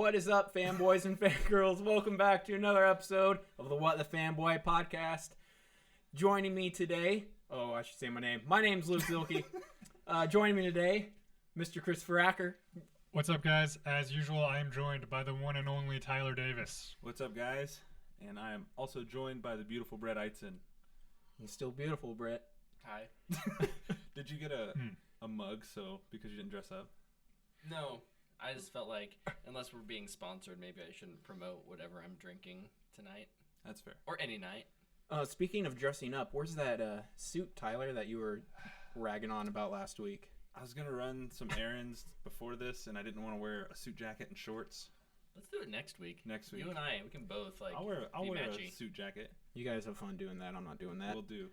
What is up, fanboys and fangirls? Welcome back to another episode of the What the Fanboy podcast. Joining me today, I should say my name. My name's Luke Zilke. Joining me today, Mr. Christopher Acker. What's up, guys? As usual, I am joined by the one and only Tyler Davis. What's up, guys? And I am also joined by the beautiful Brett Eitzen. You're still beautiful, Brett. Hi. Did you get a mug, because you didn't dress up? No, I just felt like, unless we're being sponsored, maybe I shouldn't promote whatever I'm drinking tonight. That's fair. Or any night. Speaking of dressing up, where's that suit, Tyler, that you were ragging on about last week? I was going to run some errands before this, and I didn't want to wear a suit jacket and shorts. Let's do it next week. Next week. You and I, we can both, I'll wear matchy. a suit jacket. You guys have fun doing that. I'm not doing that. We'll do.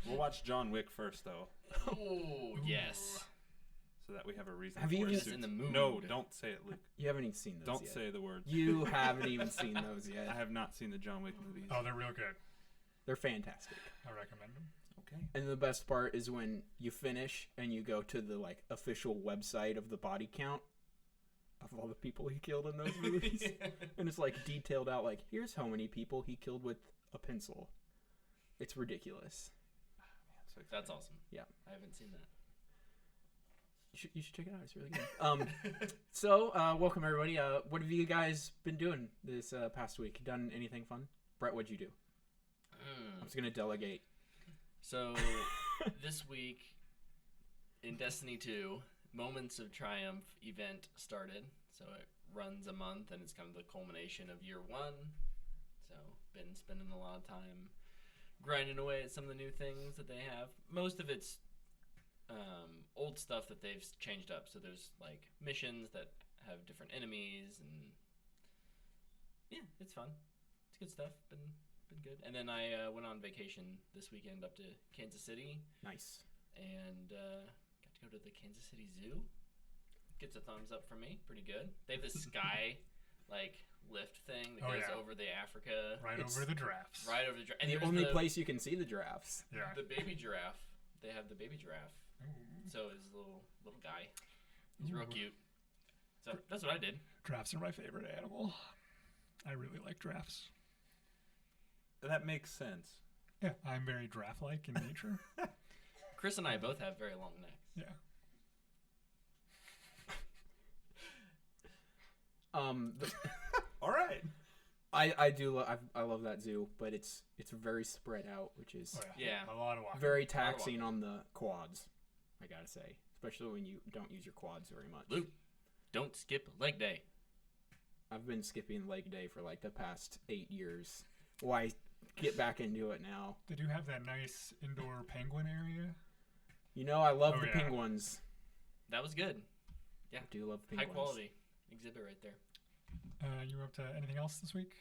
We'll watch John Wick first, though. Oh, yes. So that we have a reason Have to you wear even- suits. In the mood. No, don't say it, Luke. You haven't even seen those Don't yet. say the word. You haven't even seen those yet. I have not seen the John Wick movies. Oh, they're real good. They're fantastic. I recommend them. Okay. And the best part is when you finish and you go to the official website of the body count of all the people he killed in those movies. And it's detailed out here's how many people he killed with a pencil. It's ridiculous. So That's awesome. Yeah. I haven't seen that. You should check it out. It's really good. So, welcome everybody. What have you guys been doing this past week? Done anything fun? Brett, what'd you do? I'm just going to delegate. So, this week, in Destiny 2, Moments of Triumph event started. So, it runs a month, and it's kind of the culmination of year one. So, been spending a lot of time grinding away at some of the new things that they have. Most of it's old stuff that they've changed up. So, there's, missions that have different enemies, and yeah, it's fun. It's good stuff. Been good. And then I went on vacation this weekend up to Kansas City Nice. and got to go to the Kansas City Zoo. Gets a thumbs up from me. Pretty good. They have this sky lift thing that goes over the Africa. Over the giraffes. Right over the giraffe. And The there's only place you can see the giraffes. Yeah. the baby giraffe. They have the baby giraffe. Ooh. So his little guy. He's real Ooh. cute. So that's what I did. Giraffes are my favorite animal. I really like giraffes. That makes sense. Yeah, I'm very giraffe-like in nature. Chris and I both have very long necks. Yeah. All right. I do I love that zoo, but it's very spread out, which is Oh, yeah. Yeah. A lot of walking. very taxing on the quads. I gotta say, especially when you don't use your quads very much. Luke, don't skip leg day. I've been skipping leg day for the past 8 years. Why get back into it now? They do have that nice indoor penguin area. I love Oh, the yeah. penguins. That was good. Yeah. I do love High penguins. quality exhibit right there. You were up to anything else this week?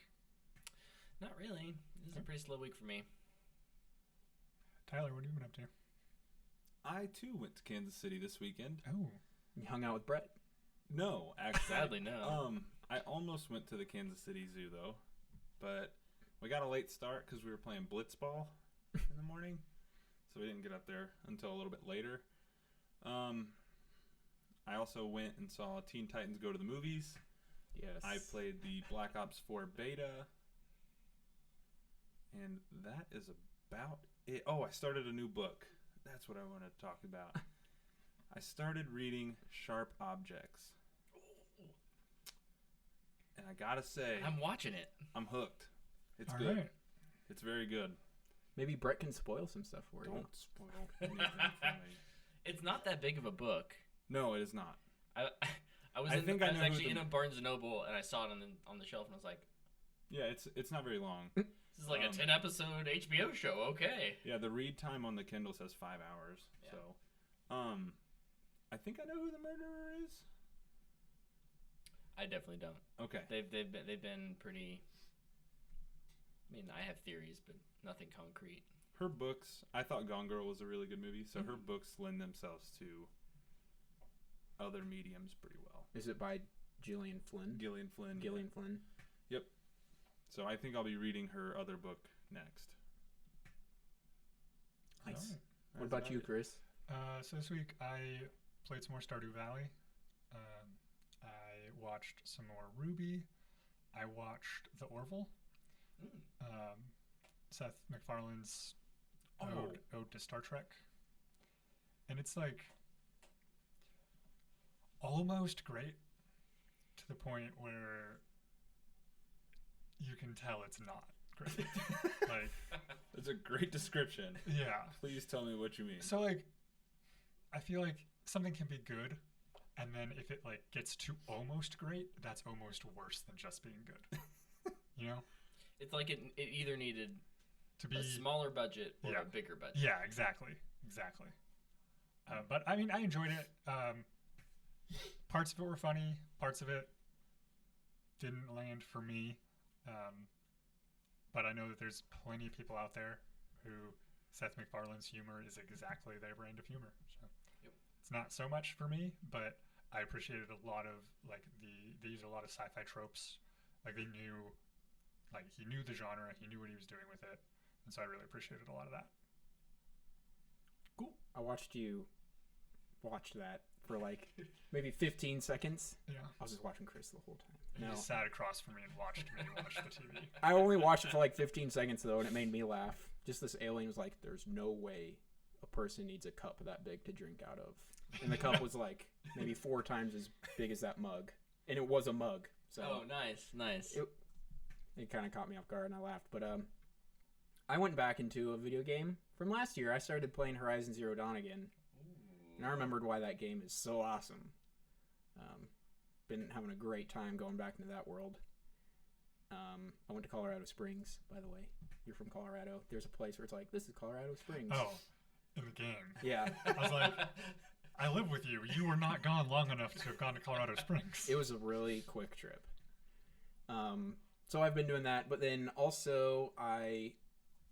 Not really. This is a pretty slow week for me. Tyler, what have you been up to? I, too, went to Kansas City this weekend. Oh. You hung out with Brett. No, actually. Sadly, no. I almost went to the Kansas City Zoo, though. But we got a late start because we were playing blitzball in the morning. So we didn't get up there until a little bit later. I also went and saw Teen Titans Go to the Movies. Yes. I played the Black Ops 4 beta. And that is about it. Oh, I started a new book. That's what I want to talk about. I started reading Sharp Objects. And I gotta say, I'm watching it. I'm hooked. It's All good. right. It's very good. Maybe Brett can spoil some stuff for you. Don't spoil anything for me. It's not that big of a book. No, it is not. I was I think I know who actually the- in a Barnes & Noble, and I saw it on the shelf, and I was like, Yeah, it's not very long. this is like a 10-episode HBO show. Okay. Yeah, the read time on the Kindle says 5 hours. Yeah. So, I think I know who the murderer is. I definitely don't. Okay. They've been pretty. I mean, I have theories, but nothing concrete. Her books, I thought Gone Girl was a really good movie, so her books lend themselves to other mediums pretty well. Is it by Gillian Flynn? Gillian Flynn. yeah. Gillian Flynn. Yep. So I think I'll be reading her other book next. Nice. All right. What about you, Chris? So this week I played some more Stardew Valley. I watched some more Ruby. I watched The Orville. Seth MacFarlane's ode to Star Trek. And it's like almost great to the point where you can tell it's not great. Like, That's a great description. yeah. Please tell me what you mean. So like, I feel like something can be good, and then if it like gets to almost great, that's almost worse than just being good. You know? It's like it either needed To be a smaller budget or Yeah. a bigger budget. Yeah, exactly. But I mean, I enjoyed it. Parts of it were funny. Parts of it didn't land for me. But I know that there's plenty of people out there who Seth MacFarlane's humor is exactly their brand of humor. So Yep. it's not so much for me, but I appreciated a lot of like they used a lot of sci-fi tropes. Like he knew the genre, he knew what he was doing with it, and so I really appreciated a lot of that. Cool. I watched you watch that for like maybe 15 seconds. Yeah. I was just watching Chris the whole time. You No, just sat across from me and watched me watch the TV. I only watched it for like 15 seconds though, and it made me laugh. Just this alien was like, "There's no way a person needs a cup that big to drink out of," and the cup was like maybe 4 times as big as that mug, and it was a mug. So Oh, nice. it kind of caught me off guard, and I laughed. But I went back into a video game from last year. I started playing Horizon Zero Dawn again, and I remembered why that game is so awesome. Been having a great time going back into that world. I went to Colorado Springs, by the way. You're from Colorado. There's a place where it's like, this is Colorado Springs. Oh, in the game. Yeah. I was like, I live with you. You were not gone long enough to have gone to Colorado Springs. It was a really quick trip. So I've been doing that, but then also I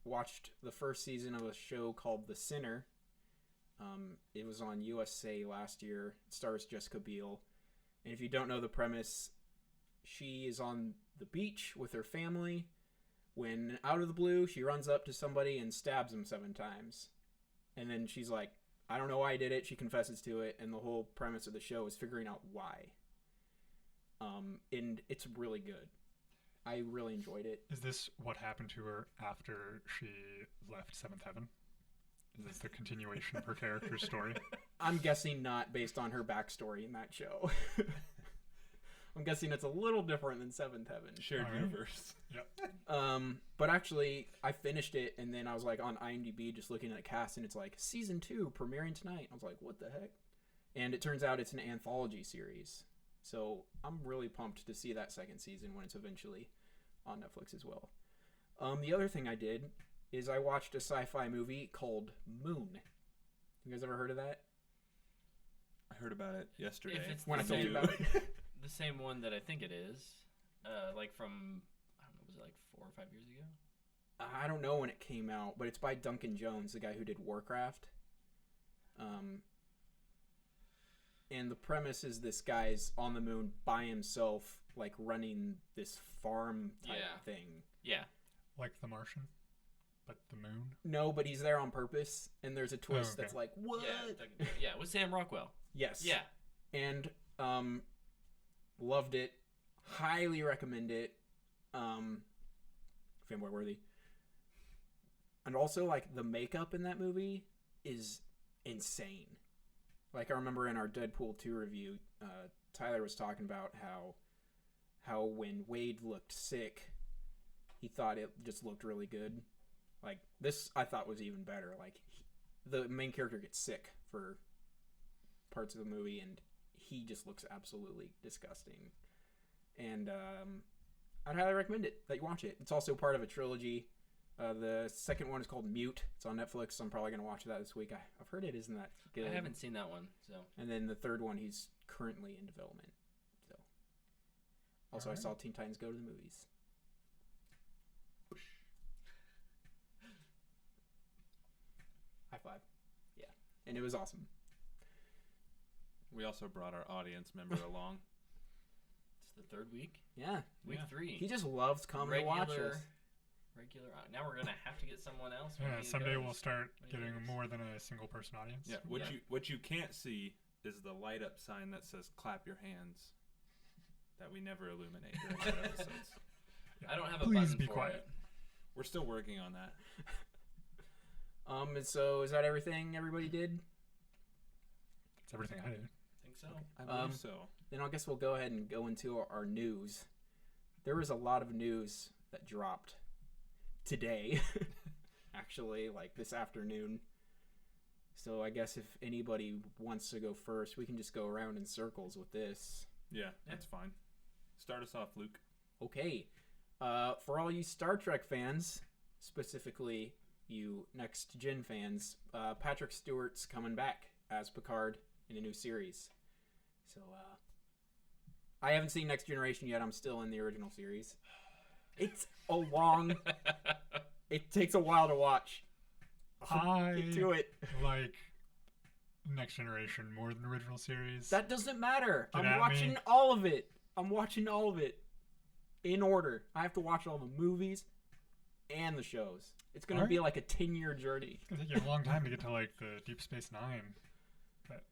watched the first season of a show called The Sinner. It was on USA last year. It stars Jessica Biel. And if you don't know the premise, she is on the beach with her family when out of the blue she runs up to somebody and stabs him 7 times. And then she's like, I don't know why I did it. She confesses to it, and the whole premise of the show is figuring out why. And it's really good. I really enjoyed it. Is this what happened to her after she left Seventh Heaven? Is this the continuation of her character's story? I'm guessing not, based on her backstory in that show. I'm guessing it's a little different than Seventh Heaven. Shared All right. universe. Yep. But actually, I finished it, and then I was like on IMDb just looking at the cast, and it's like season 2 premiering tonight. I was like, what the heck? And it turns out it's an anthology series, so I'm really pumped to see that second season when it's eventually on Netflix as well. The other thing I did is I watched a sci-fi movie called Moon. You guys ever heard of that? I heard about it yesterday. If it's When I the told you same- about it. The same one that I think it is, like from, I don't know, was it like 4 or 5 years ago? I don't know when it came out, but it's by Duncan Jones, the guy who did Warcraft. And the premise is this guy's on the moon by himself, like running this farm type Yeah. thing. Yeah. Like The Martian, but the moon. No, but he's there on purpose, and there's a twist okay. that's like, what? Yeah, with Sam Rockwell. Yes. Yeah. And loved it. Highly recommend it. Fanboy worthy. And also, like, the makeup in that movie is insane. Like, I remember in our Deadpool 2 review, Tyler was talking about how when Wade looked sick, he thought it just looked really good. Like, this I thought was even better. Like, the main character gets sick for parts of the movie, and he just looks absolutely disgusting. And I'd highly recommend it, that you watch it. It's also part of a trilogy. The second one is called Mute. It's on Netflix, so I'm probably going to watch that this week. I've heard it isn't that good. I haven't seen that one, so. And then the third one, he's currently in development. So, also, Alright. I saw Teen Titans Go to the movies. High five. Yeah. And it was awesome. We also brought our audience member along. It's the 3rd week. Yeah. Week Yeah. 3. He just loves coming to watch us. Regular. Now we're gonna have to get someone else. when Yeah, he someday goes. we'll start when he getting goes. more than a single person audience. Yeah. What you can't see is the light up sign that says "clap your hands." that we never illuminate during our episodes. I don't have a Please button be for quiet. it. We're still working on that. And so is that everything everybody did? It's everything I did. I think so. I believe so. Then I guess we'll go ahead and go into our news. There was a lot of news that dropped today, actually, like this afternoon. So I guess if anybody wants to go first, we can just go around in circles with this. Yeah, that's fine. Start us off, Luke. Okay. For all you Star Trek fans, specifically you Next Gen fans, Patrick Stewart's coming back as Picard in a new series. So, I haven't seen Next Generation yet. I'm still in the original series. It's a long... It takes a while to watch. Get to it. Like Next Generation more than the original series. That doesn't matter. Get I'm at watching me. all of it. I'm watching all of it in order. I have to watch all the movies and the shows. It's going to be like a 10-year journey. It's gonna take you a long time to get to like the Deep Space Nine. But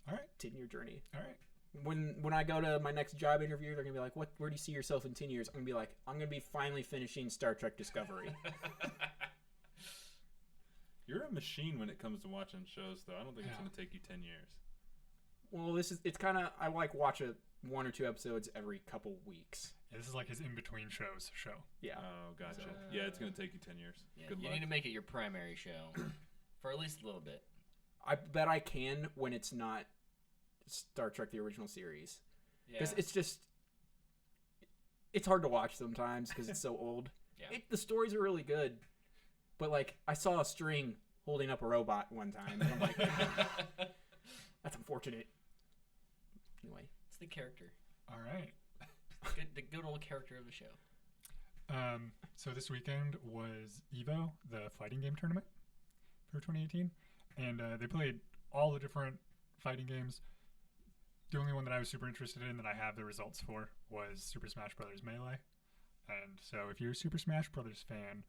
all right, 10-year journey. all right. When I go to my next job interview, they're gonna be like, "What? Where do you see yourself in 10 years?" I'm gonna be like, "I'm gonna be finally finishing Star Trek Discovery." You're a machine when it comes to watching shows, though. I don't think it's Yeah. going to take you 10 years. Well, it's kind of I like watch one or two episodes every couple weeks. Yeah, this is like his in-between show. Yeah. Oh, gotcha. Yeah, it's going to take you 10 years. Yeah, Good you luck. need to make it your primary show for at least a little bit. I bet I can when it's not Star Trek the original series. Yeah. Because it's hard to watch sometimes because it's so old. Yeah. The stories are really good, but like I saw a string holding up a robot one time, and I'm like, that's unfortunate. Anyway, It's the character. All right. The good old character of the show. So this weekend was EVO, the fighting game tournament for 2018, and they played all the different fighting games. The only one that I was super interested in that I have the results for was Super Smash Bros. Melee. And so if you're a Super Smash Bros. Fan,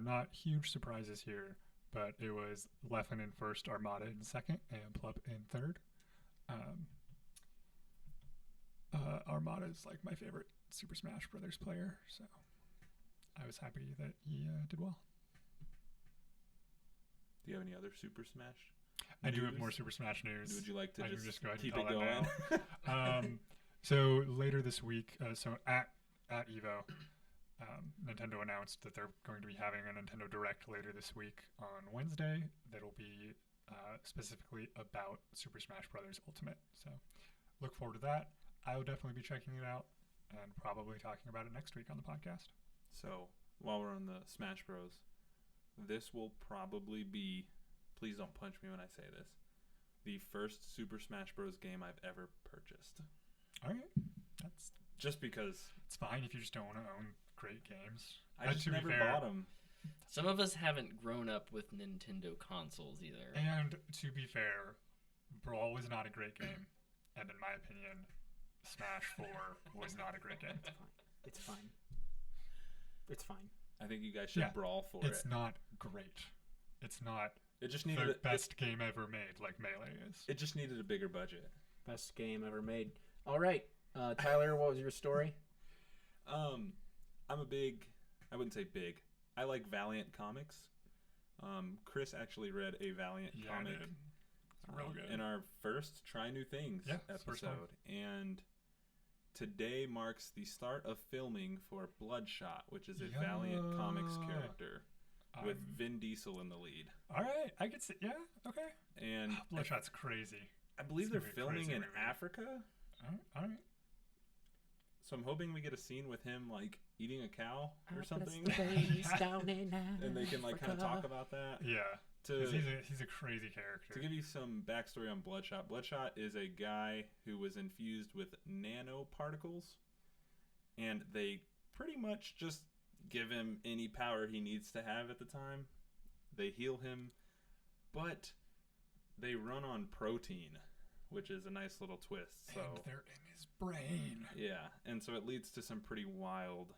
not huge surprises here, but it was Leffen in first, Armada in second, and Plup in third. Armada is like my favorite Super Smash Brothers player, so I was happy that he did well. Do you have any other Super Smash? I do have news? more Super Smash news. Would you like to I can just, just go ahead keep and it tell going? that now. So later this week, so at EVO, Nintendo announced that they're going to be having a Nintendo Direct later this week on Wednesday. That'll be specifically about Super Smash Bros. Ultimate. So look forward to that. I'll definitely be checking it out and probably talking about it next week on the podcast. So, while we're on the Smash Bros, this will probably be, please don't punch me when I say this, the first Super Smash Bros game I've ever purchased. All right. That's Just because it's fine if you just don't want to own great games. I just to be never fair- bought them. Some of us haven't grown up with Nintendo consoles either. And to be fair, Brawl was not a great game. And in my opinion, Smash 4 was not a great game. it's fine. It's fine. I think you guys should Yeah, brawl for It's it. not great. It's not It just the needed best game ever made like Melee is. it just needed a bigger budget. Best game ever made. All right, Tyler, what was your story? I'm a big, I wouldn't say big. I like Valiant comics. Chris actually read a Valiant Yeah, I comic did. It's real good. in our first Try New Things Yeah, it's the first time. episode. And today marks the start of filming for Bloodshot, which is a Valiant comics Yeah. character with Um, Vin Diesel in the lead. All right, I could see. Yeah, okay. And Bloodshot's crazy. I believe It's they're gonna be a filming crazy in movie. Africa. All right. So I'm hoping we get a scene with him like eating a cow or something. down in And they can like kind of talk about that. Yeah, 'cause To he's a crazy character. To give you some backstory on Bloodshot, Bloodshot is a guy who was infused with nanoparticles, and they pretty much just give him any power he needs to have at the time. They heal him, but they run on protein, which is a nice little twist. So and they're in his brain. yeah, and so it leads to some pretty wild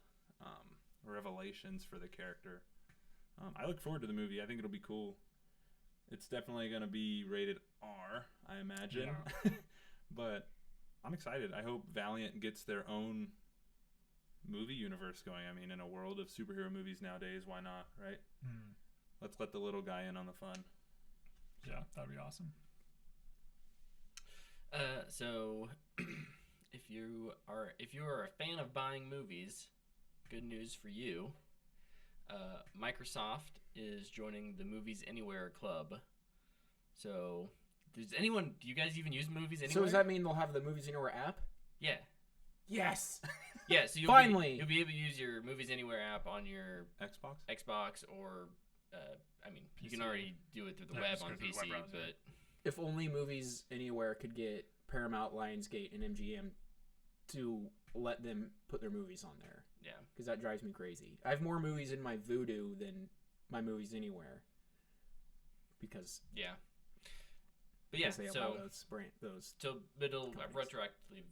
revelations for the character. I look forward to the movie. I think it'll be cool. It's definitely going to be rated R, I imagine. Yeah. But I'm excited. I hope Valiant gets their own movie universe going. I mean, in a world of superhero movies nowadays, why not, right? Let's let the little guy in on the fun. Yeah, that'd be awesome. So if you are a fan of buying movies, good news for you. Microsoft is joining the Movies Anywhere Club. So, do you guys even use Movies Anywhere? So does that mean they'll have the Movies Anywhere app? Yeah. Yes. Yeah, so Finally. you'll be able to use your Movies Anywhere app on your Xbox? or, I mean, you PC. can already do it through the Yeah, web just on go through the web PC, browser. but If only Movies Anywhere could get Paramount, Lionsgate, and MGM to let them put their movies on there. yeah. Because that drives me crazy. I have more movies in my Vudu than my Movies Anywhere. Because Yeah. But yeah, they allow those. So it'll companies. retroactively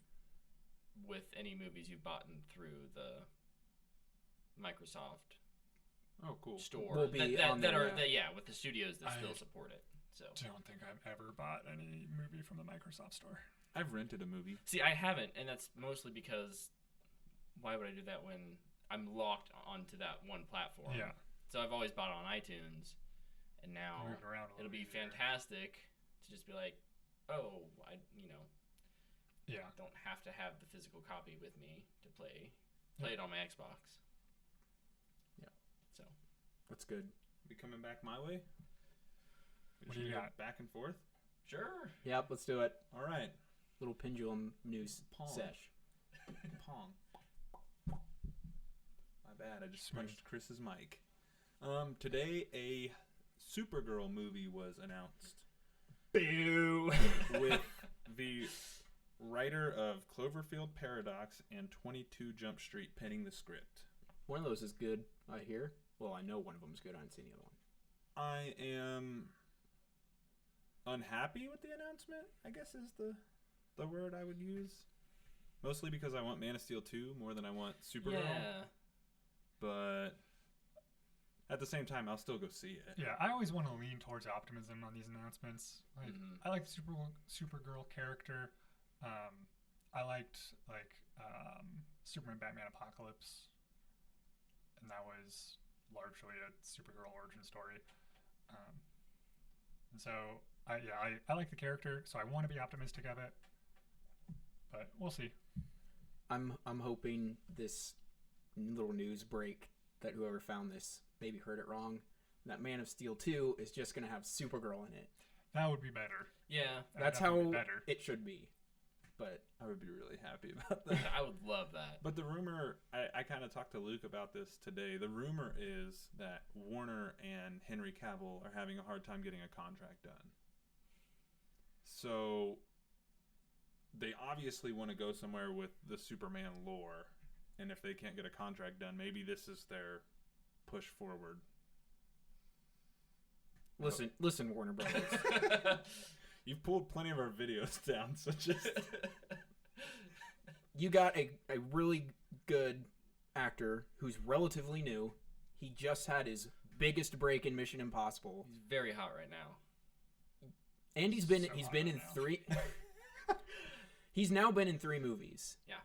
with any movies you've bought through the Microsoft Oh, cool. store Will be on that there, are yeah. with the studios that I still support it. So Don't think I've ever bought any movie from the Microsoft store. I've rented a movie. see, I haven't, and that's mostly because why would I do that when I'm locked onto that one platform? Yeah. So I've always bought it on iTunes, and now Moving around a it'll little be easier. fantastic to just be like, oh, I Yeah. don't have to have the physical copy with me to play it on my Xbox. Yeah. So That's good. We coming back my way? What do you Should we go got? back and forth? sure. Yep, let's do it. All right. Little pendulum news Pong. sesh. Pong. My bad. I just Smooth. punched Chris's mic. Today a Supergirl movie was announced Boo! with the writer of Cloverfield Paradox and 22 Jump Street penning the script. One of those is good, I hear. Well, I know one of them is good. I haven't seen the other one. I am unhappy with the announcement, I guess is the word I would use. Mostly because I want Man of Steel 2 more than I want Supergirl. Yeah. But at the same time, I'll still go see it. Yeah, I always want to lean towards optimism on these announcements. Like, Mhm. I like the Supergirl character. I liked Superman, Batman, Apocalypse, and that was largely a Supergirl origin story. And so I like the character, so I want to be optimistic of it. But we'll see. I'm hoping this little news break that whoever found this maybe heard it wrong. That Man of Steel 2 is just going to have Supergirl in it. That would be better. Yeah. That'd That's definitely how be better. it should be. But I would be really happy about that. I would love that. But the rumor, I kind of talked to Luke about this today. The rumor is that Warner and Henry Cavill are having a hard time getting a contract done. So they obviously want to go somewhere with the Superman lore. And if they can't get a contract done, maybe this is their push forward. listen, Warner Brothers. You've pulled plenty of our videos down, so just... You got a really good actor who's relatively new. He just had his biggest break in Mission Impossible. He's very hot right now. And he's been So in hot now. 3 He's now been in 3 movies. Yeah.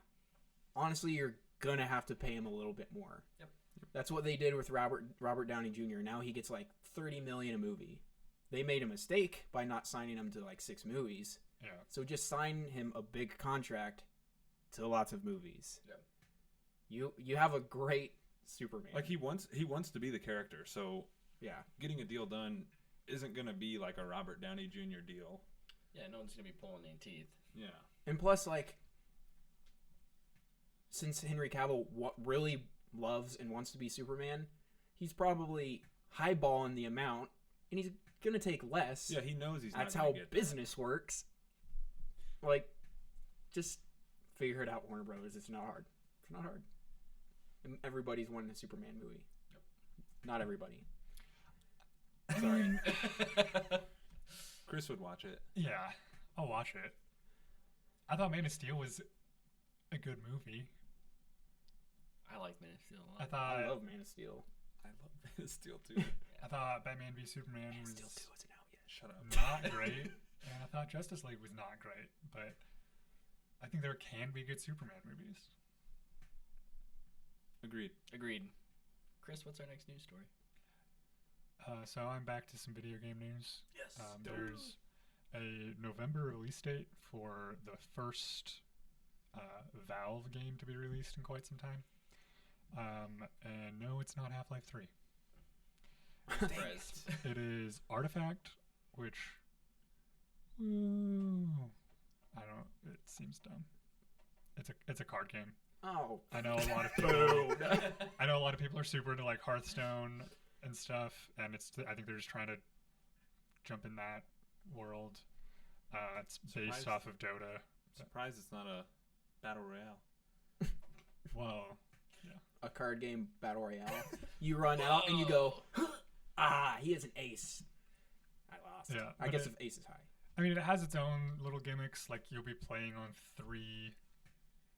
Honestly, you're going to have to pay him a little bit more. Yep. That's what they did with Robert Downey Jr. Now he gets like $30 million a movie. They made a mistake by not signing him to like 6 movies. Yeah. So just sign him a big contract to lots of movies. Yeah. You have a great Superman. Like, he wants to be the character, so yeah. getting a deal done isn't going to be like a Robert Downey Jr. deal. Yeah, no one's going to be pulling any teeth. Yeah. And plus, like, since Henry Cavill really loves and wants to be Superman, he's probably highballing the amount, and he's gonna take less. Yeah, he knows he's That's not how going to get business works. Like, just figure it out, Warner Brothers. It's not hard. It's not hard. And everybody's wanting a Superman movie. Yep. Not everybody. Sorry. that. Chris would watch it. Yeah, I'll watch it. I thought Man of Steel was a good movie. I like Man of Steel a I lot. thought I love Man of Steel. I love Man of Steel too. I thought Batman v Superman Man of was Steel 2 isn't out yet. Shut up. not great, and I thought Justice League was not great. But I think there can be good Superman movies. Agreed. Chris, what's our next news story? So I'm back to some video game news. Yes. There's a November release date for the first Valve game to be released in quite some time. And no, it's not Half-Life 3. Surprised. It is Artifact, which I don't. It seems dumb. It's a card game. Oh, I know a lot of people. I know a lot of people are super into like Hearthstone and stuff, and I think they're just trying to jump in that world. It's based off of Dota. Surprised it's not a battle royale. Well, a card game battle royale. You run out and you go, he has an ace. I lost. Yeah, I but guess if ace is high. I mean, it has its own little gimmicks. Like you'll be playing on 3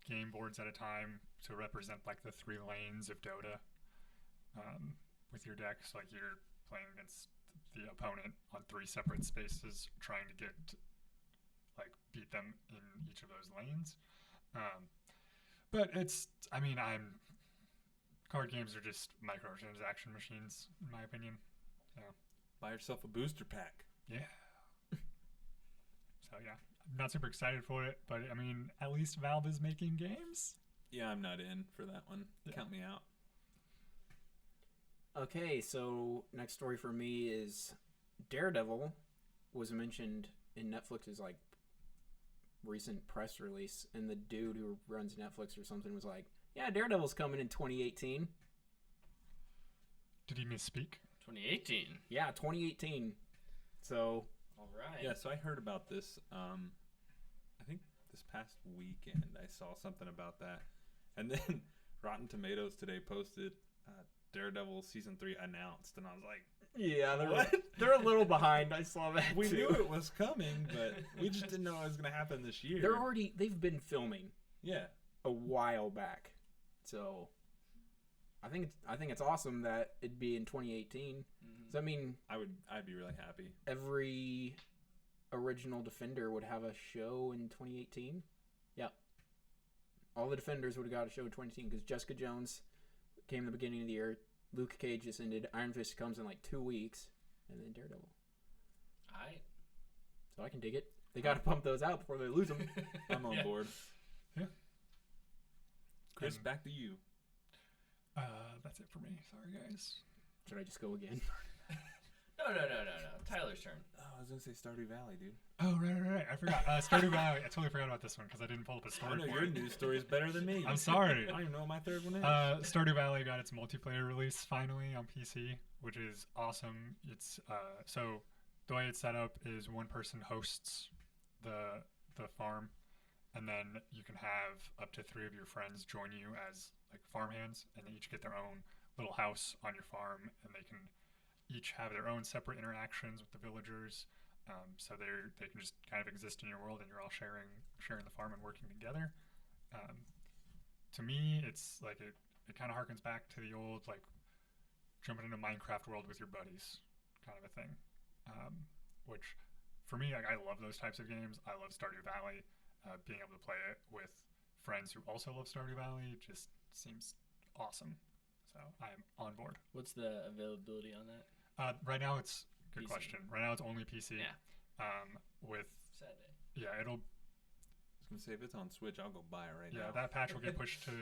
game boards at a time to represent like the 3 lanes of Dota with your deck. So like you're playing against the opponent on 3 separate spaces, trying to beat them in each of those lanes. But card games are just microtransaction machines, in my opinion. So Buy yourself a booster pack. yeah. So yeah, I'm not super excited for it, but I mean, at least Valve is making games. Yeah, I'm not in for that one. Yeah. Count me out. Okay, so next story for me is Daredevil was mentioned in Netflix's like recent press release, and the dude who runs Netflix or something was like, "Yeah, Daredevil's coming in 2018." Did he misspeak? 2018. Yeah, 2018. So All right. Yeah, so I heard about this. I think this past weekend I saw something about that, and then Rotten Tomatoes today posted Daredevil season 3 announced, and I was like, yeah, What? they're a little behind. I saw that we too. knew it was coming, but we just didn't know it was going to happen this year. They've been filming Yeah. a while back, so I think it's awesome that it'd be in 2018. Mhm. So I mean, I'd be really happy. every original Defender would have a show in 2018. Yeah, all the Defenders would have got a show in 2018 because Jessica Jones came in the beginning of the year. Luke Cage just ended. Iron Fist comes in like 2 weeks, and then Daredevil. All right. So I can dig it. They got to pump those out before they lose them. I'm on Yeah. board. Yeah. Chris, And- back to you. That's it for me. Sorry, guys. Should I just go again? No. Tyler's turn. Oh, I was going to say Stardew Valley, dude. Oh, right. I forgot. Stardew Valley. I totally forgot about this one because I didn't pull up a I story know for your it. news story is better than me. I'm sorry. I don't even know what my third one is. Stardew Valley got its multiplayer release finally on PC, which is awesome. It's so the way it's set up is one person hosts the farm, and then you can have up to 3 of your friends join you as like farmhands, and they each get their own little house on your farm, and they can each have their own separate interactions with the villagers. So they can just kind of exist in your world, and you're all sharing the farm and working together. To me, it's like it kind of harkens back to the old like jumping into Minecraft world with your buddies kind of a thing. Which for me, like, I love those types of games. I love Stardew Valley. Being able to play it with friends who also love Stardew Valley just seems awesome. So I am on board. What's the availability on that? Right now, it's good PC. question. Right now, it's only PC. Yeah. With Sad day. it'll I was going to say, if it's on Switch, I'll go buy it right now. that patch will get pushed to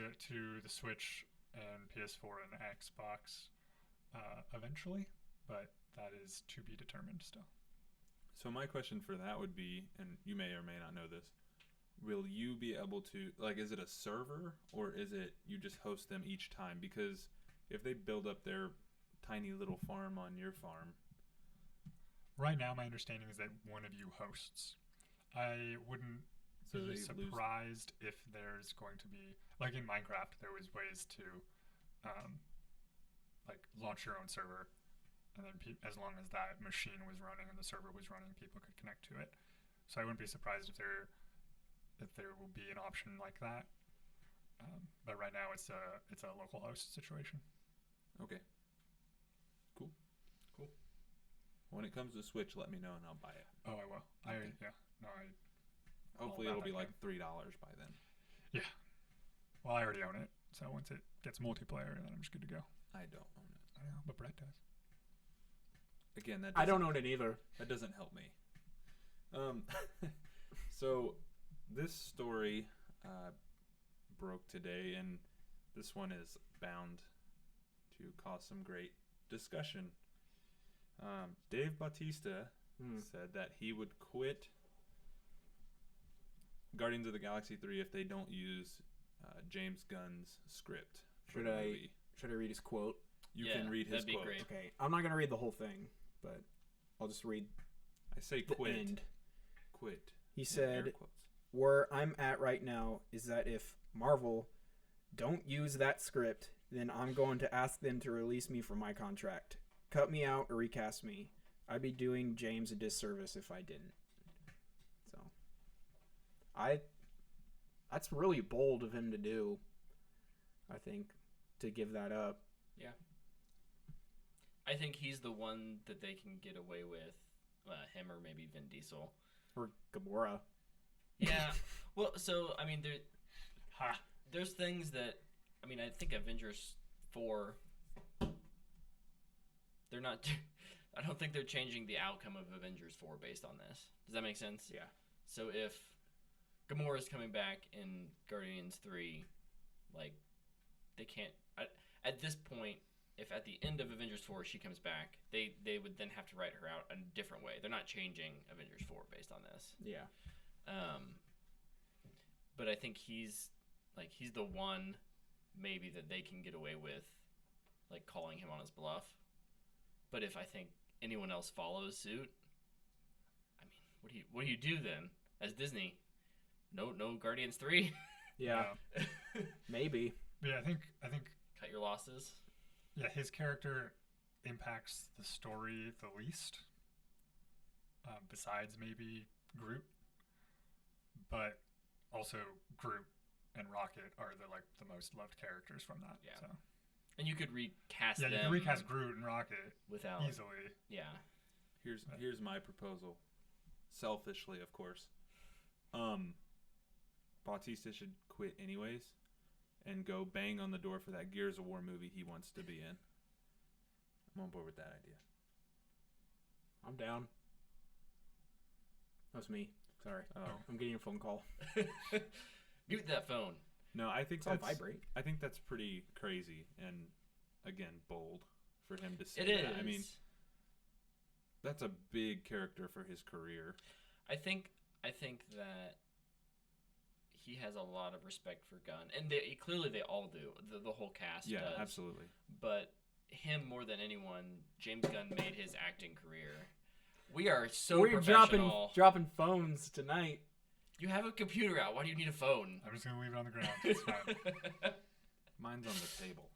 the Switch and PS4 and Xbox eventually, but that is to be determined still. So my question for that would be, and you may or may not know this, will you be able to, like, is it a server or is it you just host them each time? Because if they build up their tiny little farm on your farm. Right now, my understanding is that one of you hosts. I wouldn't So be they lose. surprised if there's going to be, like in Minecraft, there was ways to like launch your own server, and then as long as that machine was running and the server was running, people could connect to it. So I wouldn't be surprised if there will be an option like that. But right now, it's a local host situation. Okay. Cool. When it comes to Switch, let me know and I'll buy it. Oh, I will. Okay. Hopefully about it'll be that like game. $3 by then. Yeah. Well, I already own it, so once it gets multiplayer, then I'm just good to go. I don't own it. I know, but Brett does. Again, that I doesn't, don't own it either. that doesn't help me. So this story broke today, and this one is bound to cause some great discussion. Dave Bautista said that he would quit Guardians of the Galaxy 3 if they don't use James Gunn's script for Should the I movie. should I read his quote? You Yeah, can read his that'd be quote. great. Okay, I'm not gonna read the whole thing, but I'll just read I say the quit. end. Quit. He in said, air quotes. "Where I'm at right now is that if Marvel don't use that script, then I'm going to ask them to release me from my contract. Cut me out or recast me. I'd be doing James a disservice if I didn't." So, that's really bold of him to do. I think to give that up. I think he's the one that they can get away with, him or maybe Vin Diesel. Or Gamora. Yeah. Well, so I mean, there's things that I mean. I think Avengers 4. They're not. I don't think they're changing the outcome of Avengers 4 based on this. Does that make sense? Yeah. So if Gamora's coming back in Guardians 3, like they can't. At this point, if at the end of Avengers 4 she comes back, they would then have to write her out a different way. They're not changing Avengers 4 based on this. Yeah. But I think he's the one maybe that they can get away with, like calling him on his bluff. But if I think anyone else follows suit, I mean, what do you do then as Disney? No Guardians 3. Yeah. Maybe. But yeah, I think Cut your losses. yeah, his character impacts the story the least, besides maybe Groot. But also Groot and Rocket are the most loved characters from that. Yeah. So. And you could recast Yeah, them you can recast Groot and Rocket without easily. Yeah. Here's my proposal. Selfishly, of course. Bautista should quit anyways and go bang on the door for that Gears of War movie he wants to be in. I'm on board with that idea. I'm down. That was me. Sorry. Oh. I'm getting a phone call. Mute that phone. No, I think It's on that's vibrate. I think that's pretty crazy and again bold for him to say It is. that. I mean, that's a big character for his career. I think that he has a lot of respect for Gunn, and clearly they all do. The whole cast Yeah, does. absolutely. But him more than anyone, James Gunn made his acting career. We are so We're professional. dropping phones tonight. You have a computer out. Why do you need a phone? I'm just gonna leave it on the ground. It's fine. Mine's on the table.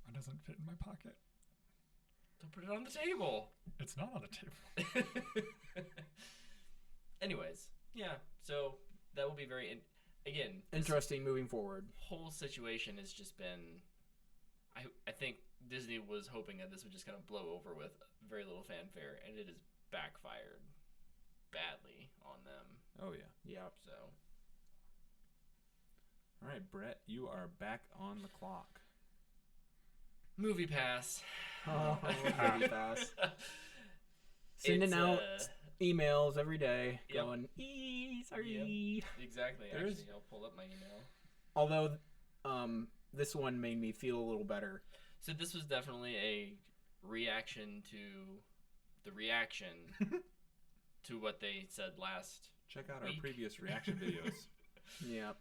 It doesn't fit in my pocket. Don't put it on the table. It's not on the table. Anyways, yeah. So that will be very again this Interesting moving forward. whole situation has just been. I think Disney was hoping that this would just kind of blow over with very little fanfare, and it has backfired badly on them. Oh yeah. Yeah. So All right, Brett, you are back on the clock. Movie Pass. Oh, movie pass. Sending It's, out emails every day, Yep. going, sorry. Exactly. There's- Actually, I'll pull up my email. Although, this one made me feel a little better. So this was definitely a reaction to the reaction to what they said last. Check out our Week. previous reaction videos. Yep.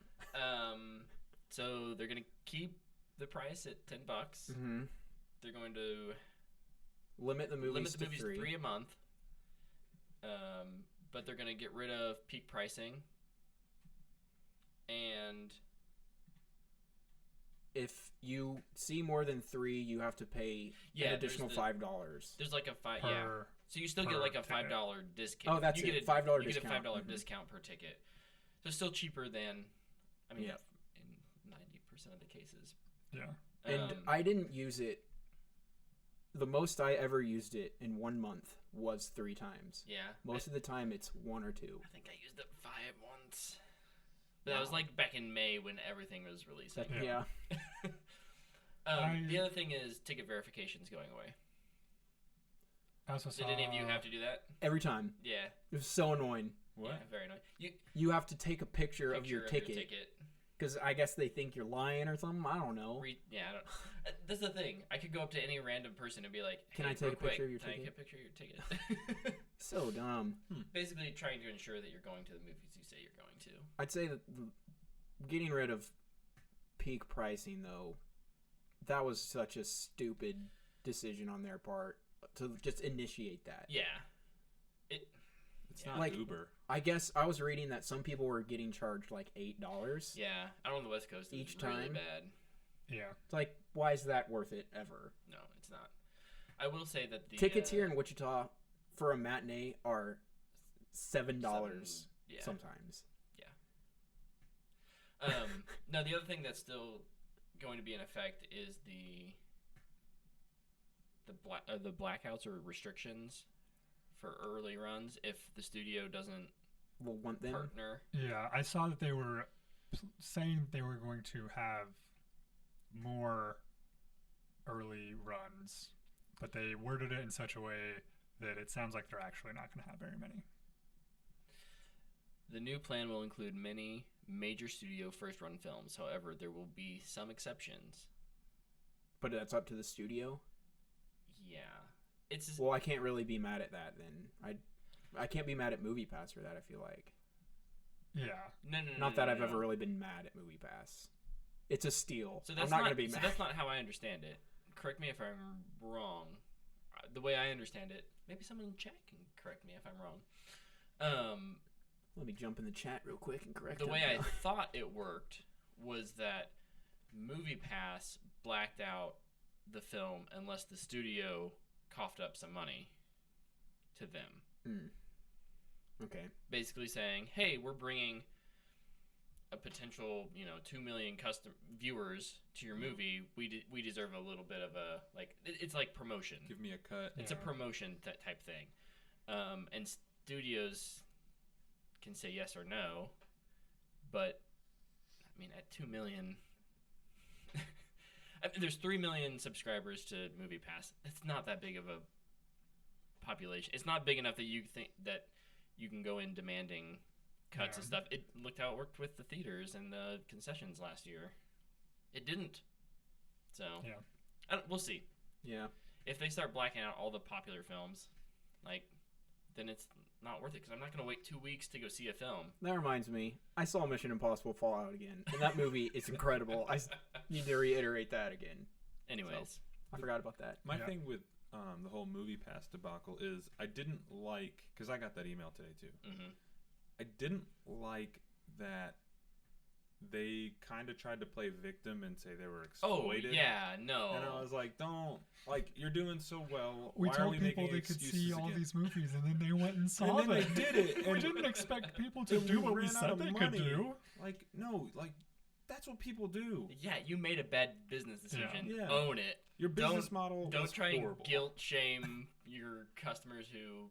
So they're gonna keep the price at $10. Mm-hmm. They're going to Limit the movies limit the to movies 3. to 3 a month. But they're gonna get rid of peak pricing. And If you see more than 3, you have to pay yeah, an additional there's $5. there's like a yeah. Per So you still get per like a ticket. $5 discount. Oh, that's you it, Get $5 you discount. get a $5 Mhm. discount per ticket. So it's still cheaper than, I mean, Yep. in 90% of the cases. Yeah. And I didn't use it the most I ever used it in 1 month was 3 times. Yeah. Most of the time, it's 1 or 2. I think I used it 5 once. But that was like back in May when everything was releasing. Yeah. The other thing is ticket verification's going away. I also saw, Did any of you have to do that? Every time. Yeah. It was so annoying. What? Yeah, very annoying. You have to take a picture of your ticket. ticket. Because I guess they think you're lying or something. I don't know. I don't. That's the thing. I could go up to any random person and be like, hey, Can I take real a picture quick, of your can I ticket? get a picture of your ticket? So dumb. Basically trying to ensure that you're going to the movies you say you're going to. I'd say that getting rid of peak pricing, though, that was such a stupid decision on their part to just initiate that. Yeah. It's not Like- Uber. I guess I was reading that some people were getting charged like $8. Yeah. Out on the West Coast, Each it's really time? bad. Yeah. It's like, why is that worth it ever? No, it's not. I will say that the Tickets here in Wichita for a matinee are $7 yeah. sometimes. Now the other thing that's still going to be in effect is the blackouts or restrictions for early runs if the studio doesn't Well, want them. partner. Yeah, I saw that they were saying they were going to have more early runs, but they worded it in such a way that it sounds like they're actually not going to have very many. The new plan will include many major studio first run films. However, there will be some exceptions. But that's up to the studio. Yeah. It's Well, I can't really be mad at that then. I can't be mad at MoviePass for that, I feel like. Yeah. no. Not that I've no. ever really been mad at MoviePass. It's a steal. So that's I'm not going to be so mad. that's not how I understand it. Correct me if I'm wrong. The way I understand it, maybe someone in chat can correct me if I'm wrong. Let me jump in the chat real quick and correct The him way I now. thought it worked was that MoviePass blacked out the film unless the studio coughed up some money to them. Okay. Basically saying, hey, we're bringing a potential 2 million custom viewers to your movie. We deserve a little bit of a it's like promotion. Give me a cut. It's a promotion type thing. And studios can say yes or no, but I mean at 2 million there's 3 million subscribers to MoviePass. It's not that big of a population. It's not big enough that you think that you can go in demanding cuts and stuff. It looked how it worked with the theaters and the concessions last year. It didn't. So Yeah. we'll see. Yeah. If they start blacking out all the popular films, then it's not worth it because I'm not going to wait 2 weeks to go see a film. That reminds me. I saw Mission Impossible Fallout again. And that movie is incredible. I need to reiterate that again. Anyways. I forgot about that. My thing with the whole MoviePass debacle is I didn't like, because I got that email today too. Mm-hmm. I didn't like that they kind of tried to play victim and say they were exploited. Oh, yeah, no. And I was like, don't, you're doing so well. We Why are told we people making they could excuses see all again? these movies, and then they went and saw And then them. they did it. We and didn't expect people to and do what we ran out said of they could money. do. No, that's what people do. Yeah, you made a bad business decision. Yeah. Own it. Your business model Don't was try horrible. and guilt shame your customers who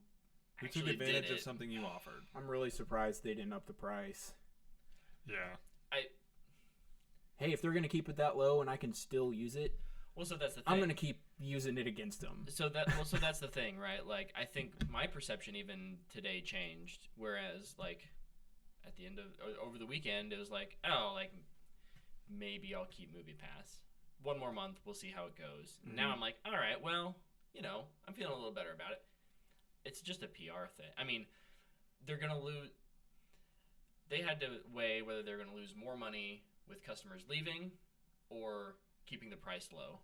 We actually took advantage did of it. something you offered. I'm really surprised they didn't up the price. Yeah. Hey, if they're going to keep it that low and I can still use it, Well, so that's the thing. I'm going to keep using it against them. So that's the thing, right? I think my perception even today changed. Whereas, at the end of over the weekend, it was maybe I'll keep MoviePass 1 more month. We'll see how it goes. Mm-hmm. Now I'm like, all right, well, I'm feeling a little better about it. It's just a PR thing. I mean, they're gonna lose. They had to weigh whether they're gonna lose more money with customers leaving or keeping the price low.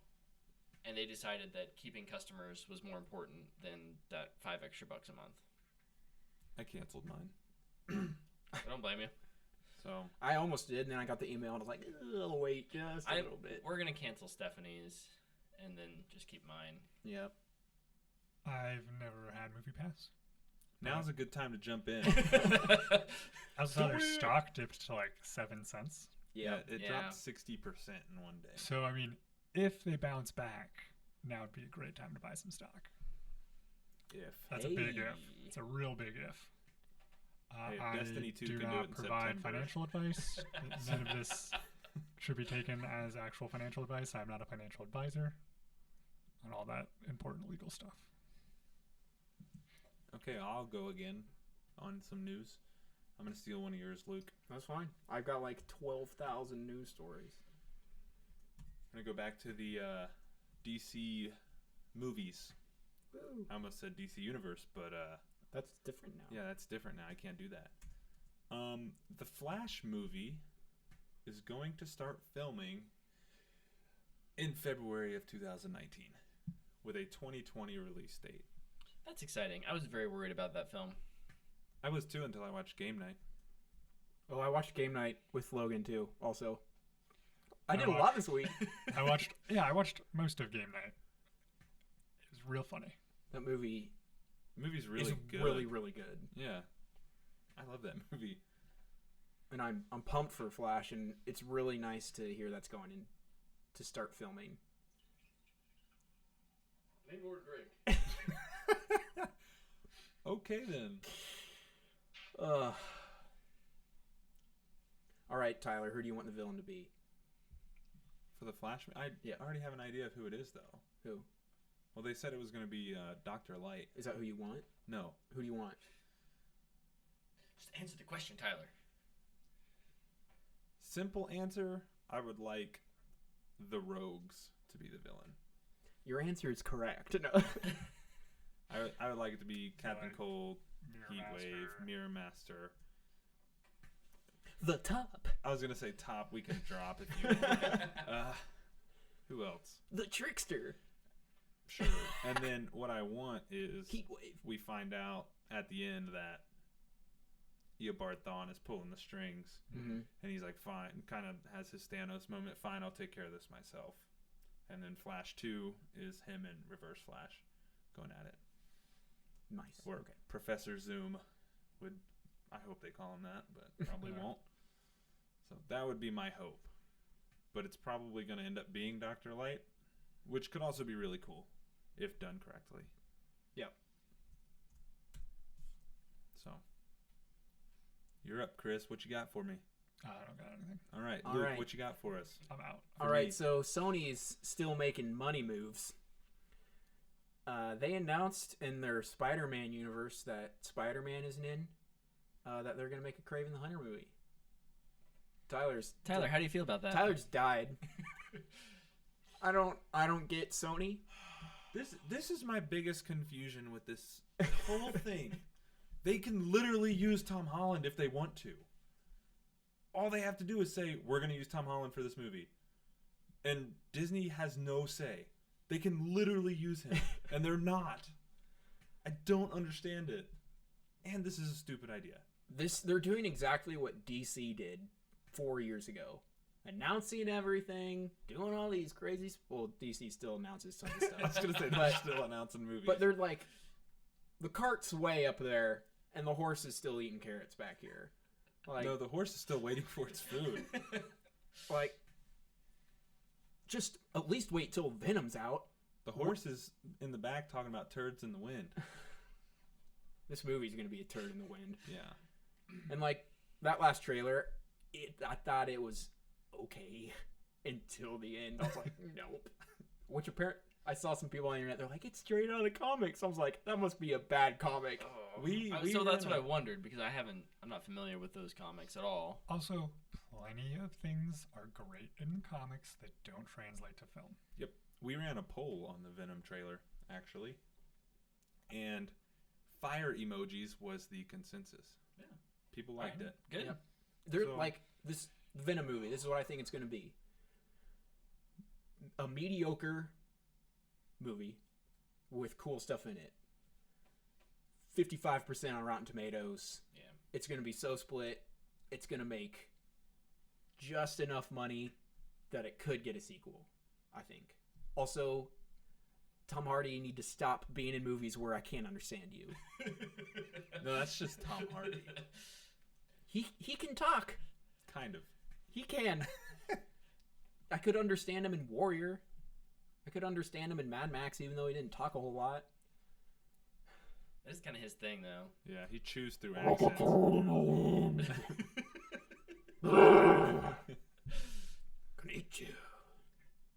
And they decided that keeping customers was more important than that $5 extra a month. I canceled mine. I don't blame you. So I almost did, and then I got the email and I was like, I'll wait just a little bit. We're gonna cancel Stephanie's and then just keep mine. Yep. I've never had MoviePass. now's a good time to jump in. I also saw their Do it. stock dipped to 7 cents. Yeah, it Yeah. dropped 60% in one day. So, I mean, if they bounce back, now would be a great time to buy some stock. If That's a big if. It's a real big if. Hey, if I Destiny 2 do can do it not in provide September. financial advice. None of this should be taken as actual financial advice. I'm not a financial advisor and all that important legal stuff. Okay, I'll go again on some news. I'm gonna steal one of yours, Luke. That's fine. I've got like 12,000 news stories. I'm gonna go back to the DC movies. Woo. I almost said DC Universe, but That's different now. yeah, that's different now. I can't do that. The Flash movie is going to start filming in February of 2019 with a 2020 release date. That's exciting. I was very worried about that film. I was too until I watched Game Night. Oh, I watched Game Night with Logan too. Also, I I did a lot watched- this week. I watched most of Game Night. It was real funny. That movie The movie's is really good. really, really good, Yeah, I love that movie. and I'm pumped for Flash, and it's really nice to hear that's going in to start filming. Need more drink. Okay then. All right, Tyler, who do you want the villain to be? For the Flash, I Yeah. already have an idea of who it is though. Who? Well, they said it was going to be Dr. Light. Is that who you want? No, Who do you want? Just answer the question, Tyler. simple answer. I would like the Rogues to be the villain. Your answer is correct. No. I would like it to be Captain Like Cold, Mirror Heatwave, Master. Mirror Master. The top. I was gonna say top. We can drop if you want. Who else? The trickster. Sure. And then what I want is Heatwave. we find out at the end that Eobard Thawne is pulling the strings, Mm-hmm. and he's like, "Fine," kind of has his Thanos moment. Fine, I'll take care of this myself. And then Flash 2 is him and Reverse Flash going at it. Nice. Or Okay. Professor Zoom would, I hope they call him that, but probably Yeah. won't. So that would be my hope. But it's probably going to end up being Dr. Light, which could also be really cool if done correctly. Yep. So you're up, Chris. What you got for me? I don't got anything. All right, All Luke, right. what you got for us? I'm out. All For right, me. so Sony's still making money moves. They announced in their Spider-Man universe that Spider-Man isn't in. That they're gonna make a Kraven the Hunter movie. Tyler, how do you feel about that? Tyler's died. I don't get Sony. This is my biggest confusion with this whole thing. They can literally use Tom Holland if they want to. All they have to do is say, we're going to use Tom Holland for this movie. And Disney has no say. They can literally use him. And they're not. I don't understand it. And this is a stupid idea. They're doing exactly what DC did 4 years ago. Announcing everything, doing all these crazy... Well, DC still announces some I was stuff. going to say, they're still announcing movies. But they're like... The cart's way up there, and the horse is still eating carrots back here. Like, no, the horse is still waiting for its food. like... Just at least wait till Venom's out. The horse is in the back talking about turds in the wind. This movie's gonna be a turd in the wind. Yeah. And like that last trailer, I thought it was okay until the end. I was like, nope. Which apparently I saw some people on the internet. They're like, it's straight out of the comics. I was like, that must be a bad comic. So that's what I wondered because I'm not familiar with those comics at all. Also, plenty of things are great in comics that don't translate to film. Yep. We ran a poll on the Venom trailer, actually. And fire emojis was the consensus. Yeah. People liked it. Good. Yeah. They're So- like this Venom movie. This is what I think it's gonna be. A mediocre movie with cool stuff in it. 55% on Rotten Tomatoes. Yeah. It's going to be so split. It's going to make just enough money that it could get a sequel, I think. Also, Tom Hardy, you need to stop being in movies where I can't understand you. No, that's just Tom Hardy. He can talk. Kind of. He can. I could understand him in Warrior. I could understand him in Mad Max, even though he didn't talk a whole lot. That's kind of his thing, though. Yeah, he chews through accents. Konnichiwa.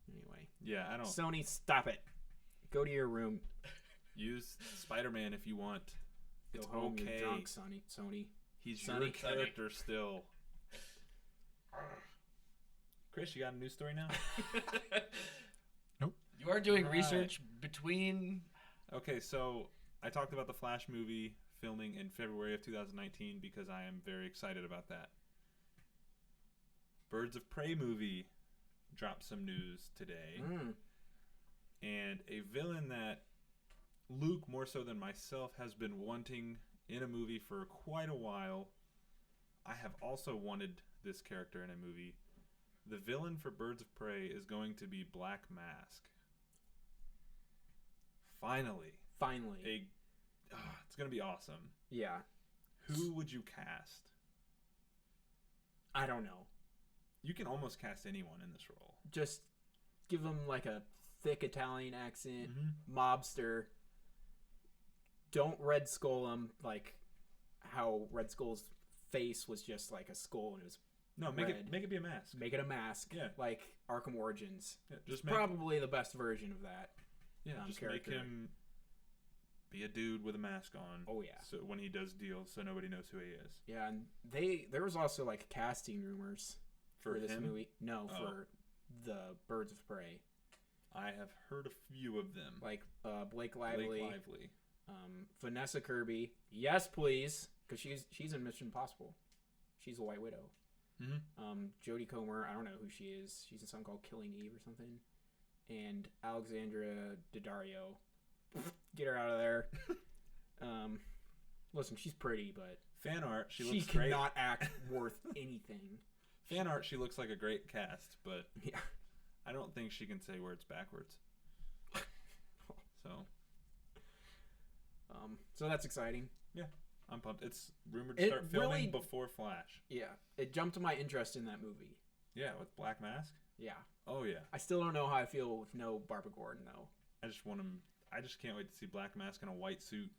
Anyway. Yeah, I don't Sony, stop it. Go to your room. use Spider-Man if you want. Go It's home. okay. You're drunk, Sony. He's Sonny. your character still. Chris, you got a news story now? You are doing All research between. Okay, so I talked about the Flash movie filming in February of 2019 because I am very excited about that. Birds of Prey movie dropped some news today. And a villain that Luke, more so than myself, has been wanting in a movie for quite a while. I have also wanted this character in a movie. The villain for Birds of Prey is going to be Black Mask. Finally. It's going to be awesome. Yeah. Who would you cast? I don't know. You can almost cast anyone in this role. Just give him like a thick Italian accent, Mm-hmm. mobster. Don't Red Skull him like how Red Skull's face was just like a skull and it was No, make red. it be a mask. Make it a mask. Yeah. Like Arkham Origins. Yeah, Just probably the best version of that. just character. make him be a dude with a mask on. Oh yeah. So when he does deals, so nobody knows who he is. Yeah, and there was also like casting rumors for this him? movie. No, Oh. for the Birds of Prey. I have heard a few of them. Like Blake Lively, Blake Lively. Vanessa Kirby. Yes, please, because she's in Mission Impossible. She's a White Widow. Mm-hmm. Jodie Comer. I don't know who she is. She's in something called Killing Eve or something. And Alexandra Daddario. Get her out of there. Listen, she's pretty, but Fan art, she she looks great. cannot act worth anything. Fan art, she looks like a great cast, but Yeah. I don't think she can say words backwards. So So that's exciting. I'm pumped. It's rumored It to start filming really- before Flash. Yeah, it jumped to my interest in that movie. Yeah, with Black Mask. Yeah, Oh yeah. I still don't know how I feel with no Barbara Gordon though. I just want him. I just can't wait to see Black Mask in a white suit.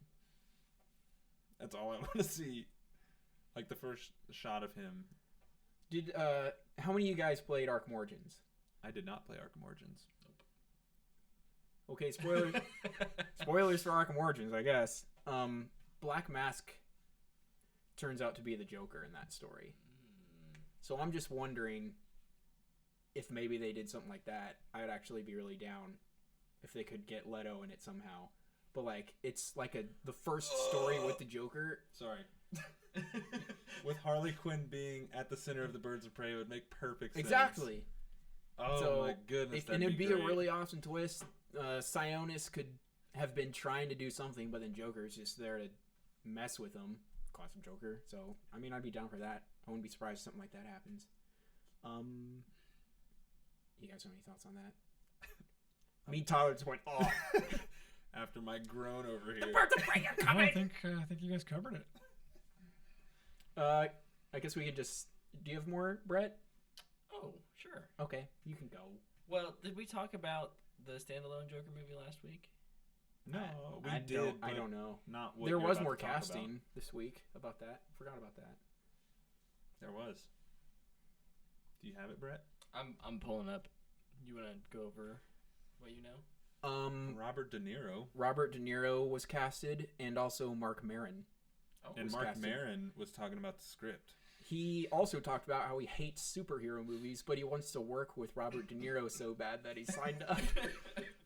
That's all I want to see. Like the first shot of him. Did how many of you guys played Arkham Origins? I did not play Arkham Origins. Okay, spoilers for Arkham Origins, I guess. Black Mask turns out to be the Joker in that story. So I'm just wondering if maybe they did something like that. I'd actually be really down if they could get Leto in it somehow. But like it's like the first story with the Joker. Sorry. With Harley Quinn being at the center of the Birds of Prey, it would make perfect sense. Exactly. Oh So, my goodness, and it'd be great. a really awesome twist. Sionis could have been trying to do something, but then Joker's just there to mess with him. Classic Joker. So, I mean, I'd be down for that. I wouldn't be surprised if something like that happens. You guys have any thoughts on that? Me and Tyler just went, oh. After my groan over here. Birds of Prey are No, coming! I think you guys covered it. I guess we could just... Do you have more, Brett? Oh, sure. Okay, you can go. Well, did we talk about the standalone Joker movie last week? No, we I did. don't, but I don't know. Not what There you're was about more to talk casting about. this week about that. Forgot about that. There was. Do you have it, Brett? I'm pulling up. You want to go over what you know? Robert De Niro. Robert De Niro was casted, and also Mark Maron. Oh, And was Mark casted. Maron was talking about the script. He also talked about how he hates superhero movies, but he wants to work with Robert De Niro so bad that he signed up.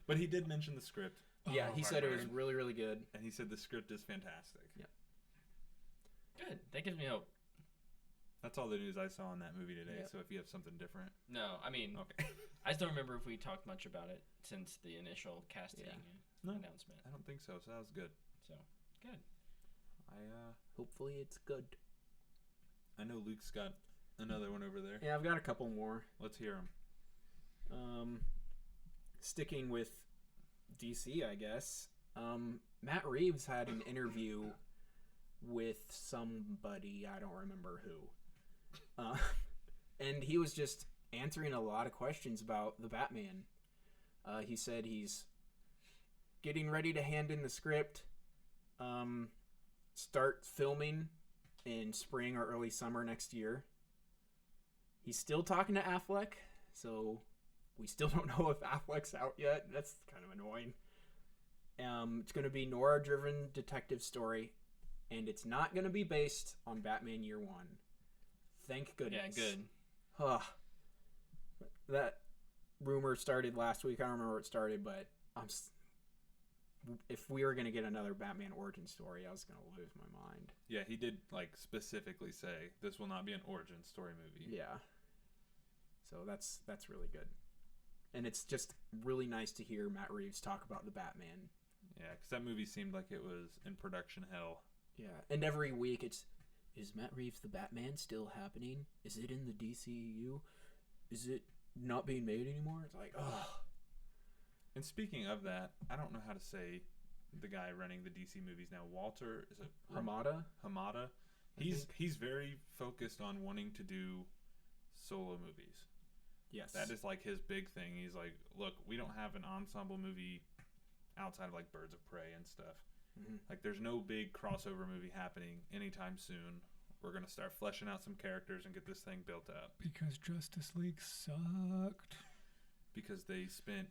But he did mention the script, Yeah, Oh, he Mark said it was Maron. really, really good. and he said the script is fantastic. Yeah. Good. That gives me hope. That's all the news I saw on that movie today. Yep. So if you have something different, No, I mean, okay. I just don't remember if we talked much about it since the initial casting Yeah. No. announcement. I don't think so. So that was good. So, good. Hopefully it's good. I know Luke's got another one over there. Yeah, I've got a couple more. Let's hear him. Sticking with DC, I guess. Matt Reeves had an interview with somebody, I don't remember who. And he was just answering a lot of questions about the Batman. He said he's getting ready to hand in the script, start filming in spring or early summer next year. He's still talking to Affleck, so we still don't know if Affleck's out yet. That's kind of annoying. It's going to be Nora-driven detective story, and it's not going to be based on Batman Year One. Thank goodness. Yeah, good. That rumor started last week. I don't remember where it started, but if we were going to get another Batman origin story, I was going to lose my mind. Yeah, he did like specifically say this will not be an origin story movie. Yeah. So that's really good. And it's just really nice to hear Matt Reeves talk about the Batman. Yeah, because that movie seemed like it was in production hell. Yeah, and every week it's, is Matt Reeves the Batman still happening? Is it in the DCEU? Is it not being made anymore? It's like, ugh. And speaking of that, I don't know how to say the guy running the DC movies now. Walter, is it Hamada? Hamada. He's very focused on wanting to do solo movies. Yes. That is like his big thing. He's like, look, we don't have an ensemble movie outside of like Birds of Prey and stuff. Mm-hmm. Like there's no big crossover movie happening anytime soon. We're going to start fleshing out some characters and get this thing built up. Because Justice League sucked. Because they spent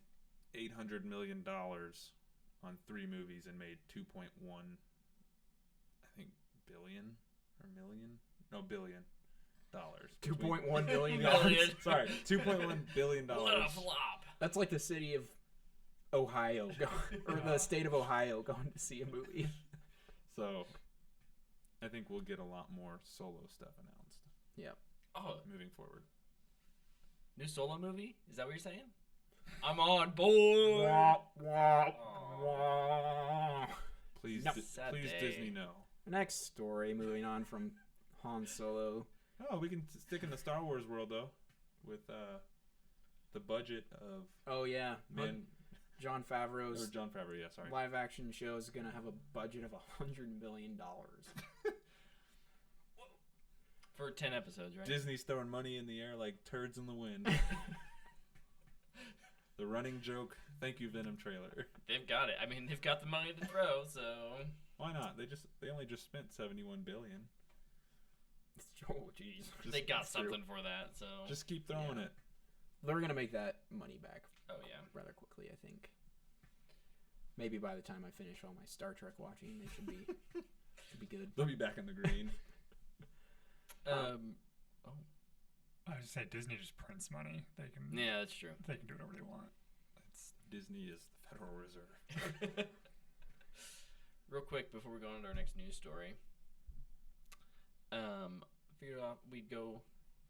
$800 million on 3 movies and made 2.1, I think, billion or million? No, billion dollars. $2.1 billion. Sorry, $2.1 billion. What a flop. That's like the city of Ohio, or the state of Ohio going to see a movie. So, I think we'll get a lot more solo stuff announced. Yeah. Oh, moving forward. new solo movie? Is that what you're saying? I'm on board. Please, No. please, Disney, no. Next story, moving on from Han Solo. Oh, we can stick in the Star Wars world though, with the budget of Oh yeah, Man Jon Favreau's or John Favreau. Yeah, sorry. live action show is gonna have a budget of $100 million. For 10 episodes, right? Disney's throwing money in the air like turds in the wind. The running joke. Thank you, Venom trailer. They've got it. I mean, they've got the money to throw, so Why not? They only just spent $71 billion. Oh jeez, they got something for that. So Just keep throwing it. they're gonna make that money back oh yeah. rather quickly, I think. Maybe by the time I finish all my Star Trek watching, they should be good. They'll be back in the green. I just say Disney just prints money. They can. Yeah, that's true. They can do whatever they want. Disney is the Federal Reserve. Real quick before we go on to our next news story, figured out we'd go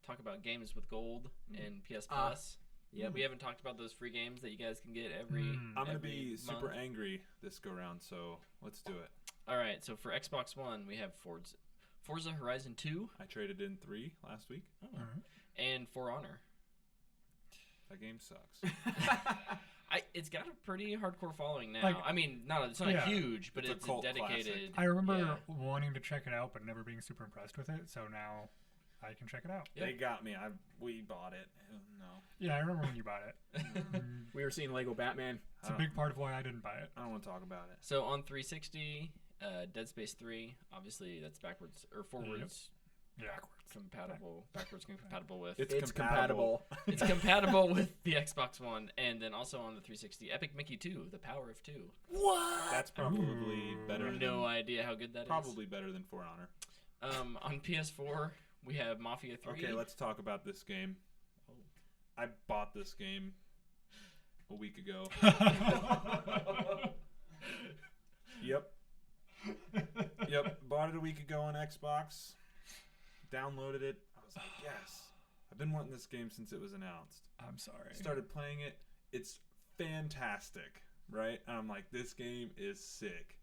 talk about games with gold and PS Plus. Yeah, We haven't talked about those free games that you guys can get every. I'm gonna every be super month. angry this go round, so let's do it. All right, so for Xbox One, we have Forza Horizon 2 I traded in 3 last week. and For Honor. That game sucks. It's got a pretty hardcore following now. Like- I mean, it's not Yeah. huge, but It's a it's cult dedicated. classic. I remember Yeah. wanting to check it out, but never being super impressed with it. So now I can check it out. Yeah. They got me. We bought it. No, Yeah, I remember when you bought it. we were seeing Lego Batman. It's a big part of why I didn't buy it. I don't want to talk about it. So on 360, Dead Space 3, obviously that's backwards or forwards Yeah. compatible. Backwards compatible with. It's compatible. It's compatible with the Xbox One, and then also on the 360, Epic Mickey 2, The Power of 2. What? That's probably better. No than, idea how good that is. Probably better than For Honor. On PS4, we have Mafia 3. Okay, let's talk about this game. Oh. I bought this game a week ago. Yep. Bought it a week ago on Xbox. Downloaded it. I was like, yes. I've been wanting this game since it was announced. I'm sorry. Started playing it. It's fantastic, right? And I'm like, this game is sick.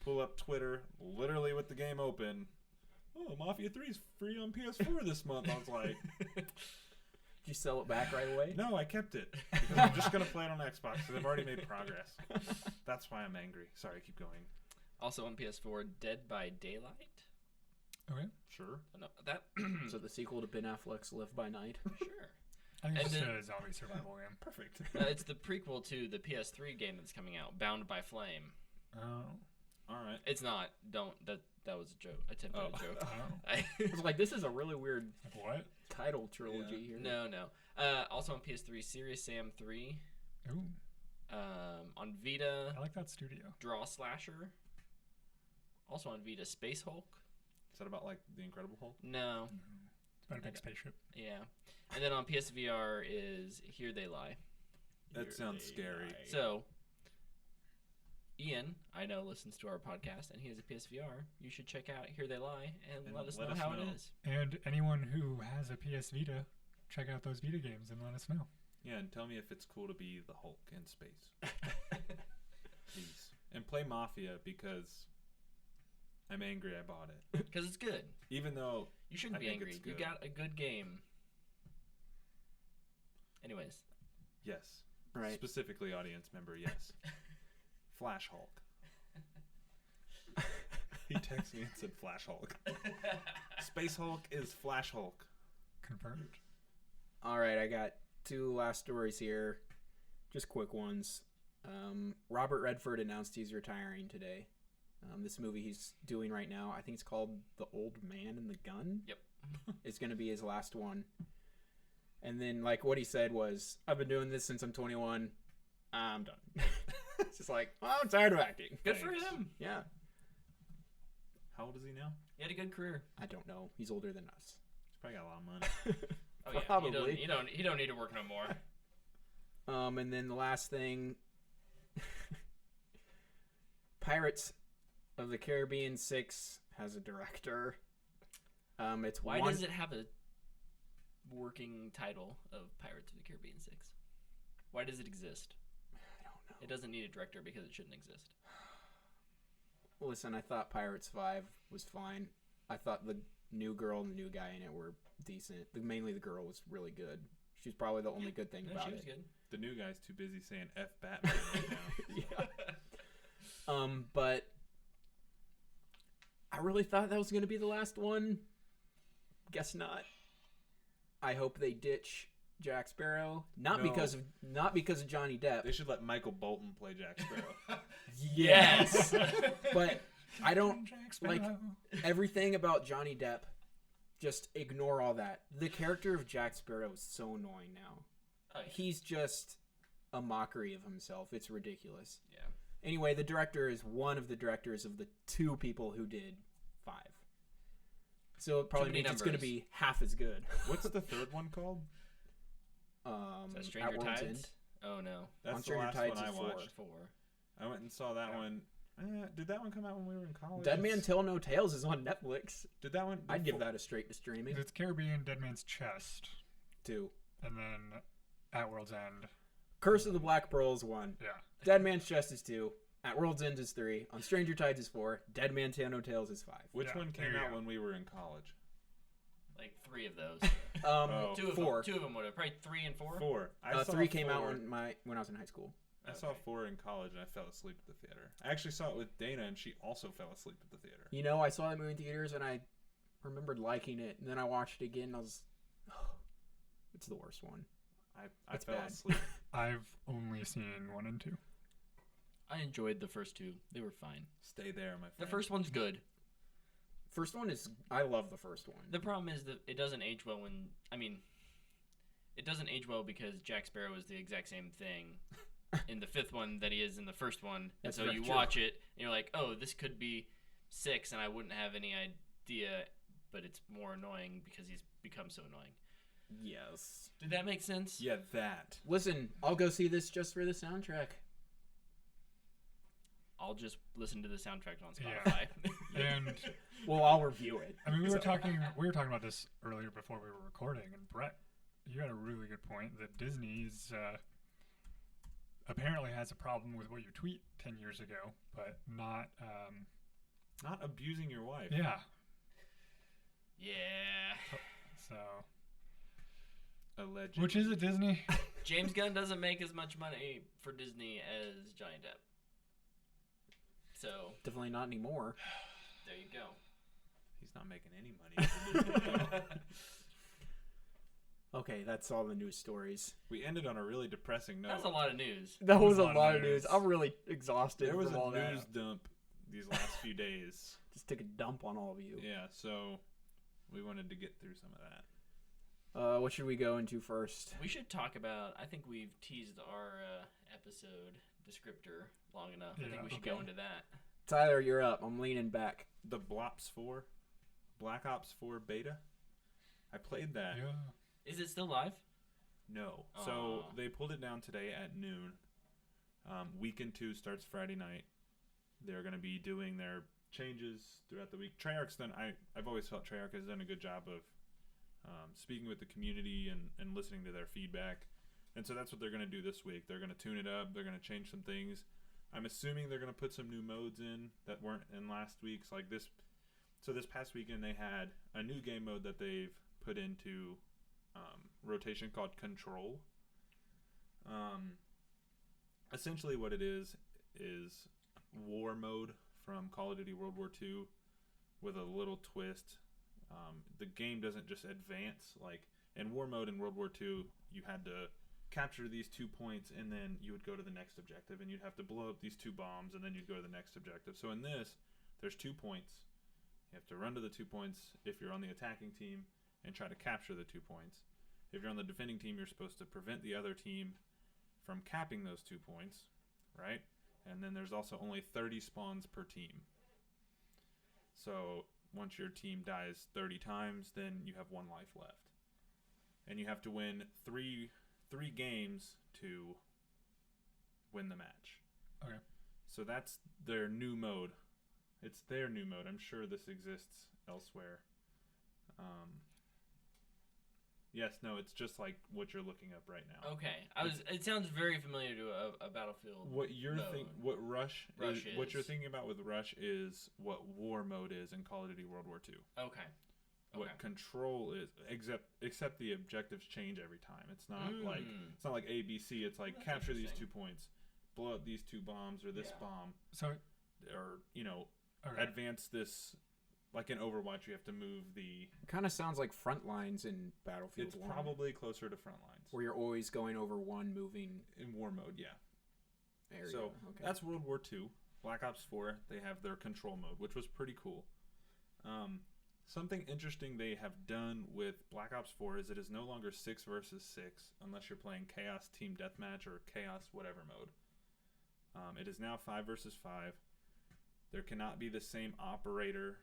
Pull up Twitter, literally with the game open. Oh, Mafia 3 is free on PS4 this month. I was like, Did you sell it back right away? no, I kept it. Because I'm just going to play it on Xbox because I've already made progress. That's why I'm angry. Sorry, keep going. Also on PS4, Dead by Daylight. Okay. Sure. Oh, no, that So the sequel to Ben Affleck's Live by Night. sure. I think it's And just a zombie survival game. Perfect. It's the prequel to the PS3 game that's coming out, Bound by Flame. Oh. All right. It's not. Don't. That was a joke. Attempted a joke. Oh. I was like, this is a really weird Like what? title trilogy here. No. Also on PS3, Serious Sam 3. Ooh. On Vita, I like that studio. Draw Slasher. Also on Vita, Space Hulk. Is that about like the Incredible Hulk? No. It's about a big spaceship. Yeah. And then on PSVR is Here They Lie. That sounds scary. So, Ian, I know, listens to our podcast, and he has a PSVR. You should check out Here They Lie and let us know how it is. And anyone who has a PS Vita, check out those Vita games and let us know. Yeah, and tell me if it's cool to be the Hulk in space. Please. And play Mafia because I'm angry I bought it. Because it's good. Even though You shouldn't I be think angry. it's You good. got a good game. Anyways. yes. Right. Specifically audience member, yes. Flash Hulk. He texted me and said Flash Hulk. Space Hulk is Flash Hulk. Confirmed. All right, I got two last stories here. Just quick ones. Robert Redford announced he's retiring today. This movie he's doing right now, I think it's called The Old Man and the Gun. Yep. It's going to be his last one. And then, like, what he said was, I've been doing this since I'm 21. I'm done. It's just like, well, I'm tired of acting. Good for Thanks. him. Yeah. How old is he now? He had a good career. I don't know. He's older than us. He's probably got a lot of money. Oh, yeah. Probably. He don't need to work no more. And then the last thing, Pirates of the Caribbean 6 has a director. It's Why one... does it have a working title of Pirates of the Caribbean 6? Why does it exist? I don't know. It doesn't need a director because it shouldn't exist. Listen, I thought Pirates 5 was fine. I thought the new girl and the new guy in it were decent. Mainly the girl was really good. She's probably the only good thing No, about she was it. good. The new guy's too busy saying F Batman right now. Yeah. But I really thought that was going to be the last one. Guess not. I hope they ditch Jack Sparrow. Not No. because of Johnny Depp. They should let Michael Bolton play Jack Sparrow. Yes. But I don't Jack like Sparrow. everything about Johnny Depp. Just ignore all that. The character of Jack Sparrow is so annoying now. Oh, yeah. He's just a mockery of himself. It's ridiculous. Yeah. Anyway, the director is one of the directors of the two people who did 5. So it probably Too many means it's going to numbers. be half as good. What's the third one called? Is that At Stranger World's Tides? End. Oh, no. That's On the Stranger last Tides one I is 4. watched. 4. I went and saw that Yeah. one. Did that one come out when we were in college? Dead Man Tell No Tales is on Netflix. Did that one? I'd give that a straight to streaming It's Caribbean, Dead Man's Chest, too. and then At World's End. Curse of the Black Pearl is 1. Yeah. Dead Man's Chest is 2. At World's End is 3. On Stranger Tides is 4. Dead Man Tell No Tales is 5. Which Yeah, one there came you out go. when we were in college? Like 3 of those. Oh. 2 of 4. them. 2 of them would have. Probably 3 and 4. 4. I saw 3 came out 4. when I was in high school. I saw 4 in college and I fell asleep at the theater. I actually saw it with Dana and she also fell asleep at the theater. You know, I saw that movie in theaters and I remembered liking it, and then I watched it again and I was, it's the worst one. I It's fell bad. asleep. I've only seen 1 and 2. I enjoyed the first 2. They were fine. Stay there, my friend. The first one's good. First one is, I love the first one. The problem is that it doesn't age well it doesn't age well because Jack Sparrow is the exact same thing in the 5th one that he is in the first one. And That's so very you true. watch it and you're like, oh, this could be 6 and I wouldn't have any idea, but it's more annoying because he's become so annoying. Yes. Did that make sense? Yeah, that. Listen, I'll go see this just for the soundtrack. I'll just listen to the soundtrack on Yeah. Spotify. And Well, I'll review it. I mean, we So- were talking about this earlier before we were recording, and Brett, you had a really good point that Disney's apparently has a problem with what you tweet 10 years ago, but not. Not abusing your wife. Yeah. Yeah. So, Allegedly. which is it, Disney? James Gunn doesn't make as much money for Disney as Johnny Depp. So, Definitely not anymore. there you go. He's not making any money. Okay, that's all the news stories. We ended on a really depressing note. That's a lot of news. That was a lot of news. I'm really exhausted There was from a all news that. dump these last few days. Just took a dump on all of you. Yeah, so we wanted to get through some of that. What should we go into first? We should talk about. I think we've teased our episode descriptor long enough. I think Yeah. we should go into that. Tyler, you're up. I'm leaning back. The Blops 4, Black Ops 4 beta. I played that. Yeah. Is it still live? No. So Aw. they pulled it down today at noon. Weekend 2 starts Friday night. They're going to be doing their changes throughout the week. Treyarch's done. I've always felt Treyarch has done a good job of speaking with the community and listening to their feedback. And so that's what they're going to do this week. They're going to tune it up. They're going to change some things. I'm assuming they're going to put some new modes in that weren't in last week's. Like this. So this past weekend they had a new game mode that they've put into rotation called Control. Essentially what it is war mode from Call of Duty World War II with a little twist. The game doesn't just advance. Like in war mode in World War II, you had to capture these 2 points and then you would go to the next objective, and you'd have to blow up these 2 bombs and then you'd go to the next objective. So in this, there's 2 points. You have to run to the 2 points if you're on the attacking team and try to capture the 2 points. If you're on the defending team, you're supposed to prevent the other team from capping those 2 points, right? And then there's also only 30 spawns per team. So once your team dies 30 times, then you have 1 life left. And you have to win three games to win the match. Okay. So that's their new mode. It's their new mode. I'm sure this exists elsewhere. Yes, no, it's just like what you're looking up right now. Okay. It sounds very familiar to a Battlefield. What you're mode. what Rush is, what you're is. thinking about with Rush is what War mode is in Call of Duty World War II. Okay. What Control is, except the objectives change every time. It's not like ABC. It's like That's capture these 2 interesting. points, blow up these 2 bombs or this Yeah. bomb, So, or okay. advance this. Like in Overwatch, you have to move the. Kind of sounds like front lines in Battlefield It's 1, probably closer to front lines. where you're always going over one moving In war mode, yeah. area. So Okay. that's World War II. Black Ops 4, they have their Control mode, which was pretty cool. Something interesting they have done with Black Ops 4 is it is no longer 6 versus 6 unless you're playing Chaos Team Deathmatch or Chaos whatever mode. It is now 5 versus 5. There cannot be the same operator.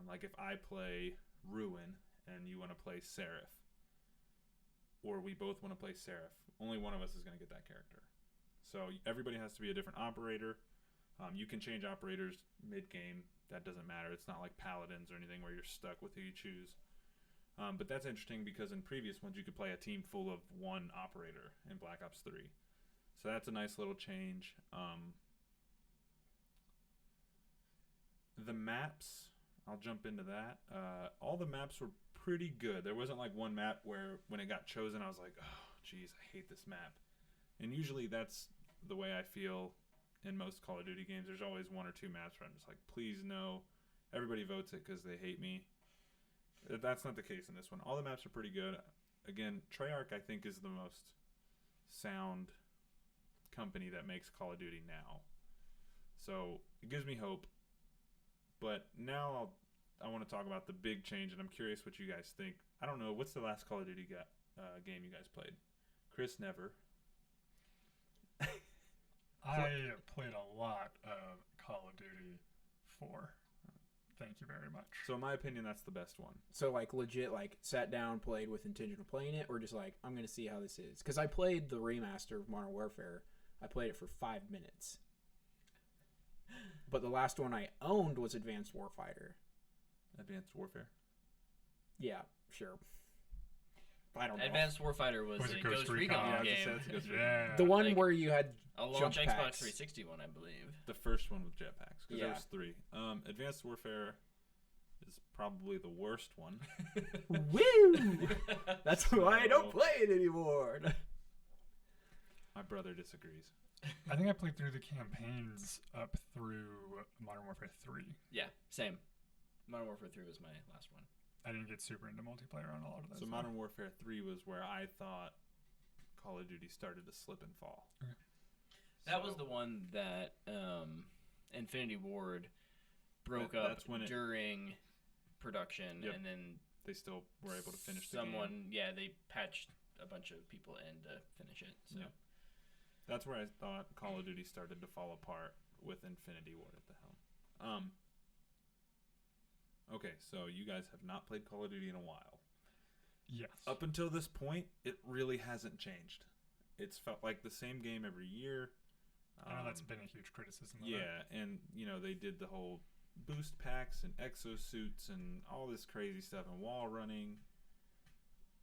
Like if I play Ruin and you want to play Seraph, or we both want to play Seraph, only one of us is going to get that character. So everybody has to be a different operator. You can change operators mid-game. That doesn't matter. It's not like Paladins or anything where you're stuck with who you choose. But that's interesting because in previous ones you could play a team full of one operator in Black Ops 3. So that's a nice little change. The maps, I'll jump into that. All the maps were pretty good. There wasn't like one map where when it got chosen I was like, oh geez, I hate this map. And usually that's the way I feel in most Call of Duty games. There's always 1 or 2 maps where I'm just like, please no. Everybody votes it because they hate me. That's not the case in this one. All the maps are pretty good. Again, Treyarch I think is the most sound company that makes Call of Duty now. So it gives me hope. But now I want to talk about the big change, and I'm curious what you guys think. I don't know, what's the last Call of Duty game you guys played? Chris, never. I played a lot of Call of Duty 4. Thank you very much. So in my opinion, that's the best one. So like legit, like sat down, played with intention of playing it, or just like I'm gonna see how this is. Because I played the remaster of Modern Warfare. I played it for 5 minutes. But the last one I owned was Advanced Warfighter. Advanced Warfare. Yeah, sure. I don't know. Advanced Warfighter was Was a it Ghost Ghost Recon Recon? Yeah, I was game. gonna say that's a Ghost Recon. Yeah. The one Like, where you had A launch jump Xbox packs. 360 one, I believe. The first one with jetpacks, because Yeah. there was 3. Advanced Warfare is probably the worst one. Woo! That's why I don't play it anymore. My brother disagrees. I think I played through the campaigns up through Modern Warfare 3. Yeah, same. Modern Warfare 3 was my last one. I didn't get super into multiplayer on a lot of those. So Modern Warfare 3 was where I thought Call of Duty started to slip and fall. Okay. That was the one that Infinity Ward broke up during production, and then they still were able to finish the game. They patched a bunch of people in to finish it. So. Yeah. That's where I thought Call of Duty started to fall apart with Infinity Ward at the helm. Okay, so you guys have not played Call of Duty in a while. Yes. Up until this point, it really hasn't changed. It's felt like the same game every year. I know that's been a huge criticism of it. And, they did the whole boost packs and exosuits and all this crazy stuff and wall running.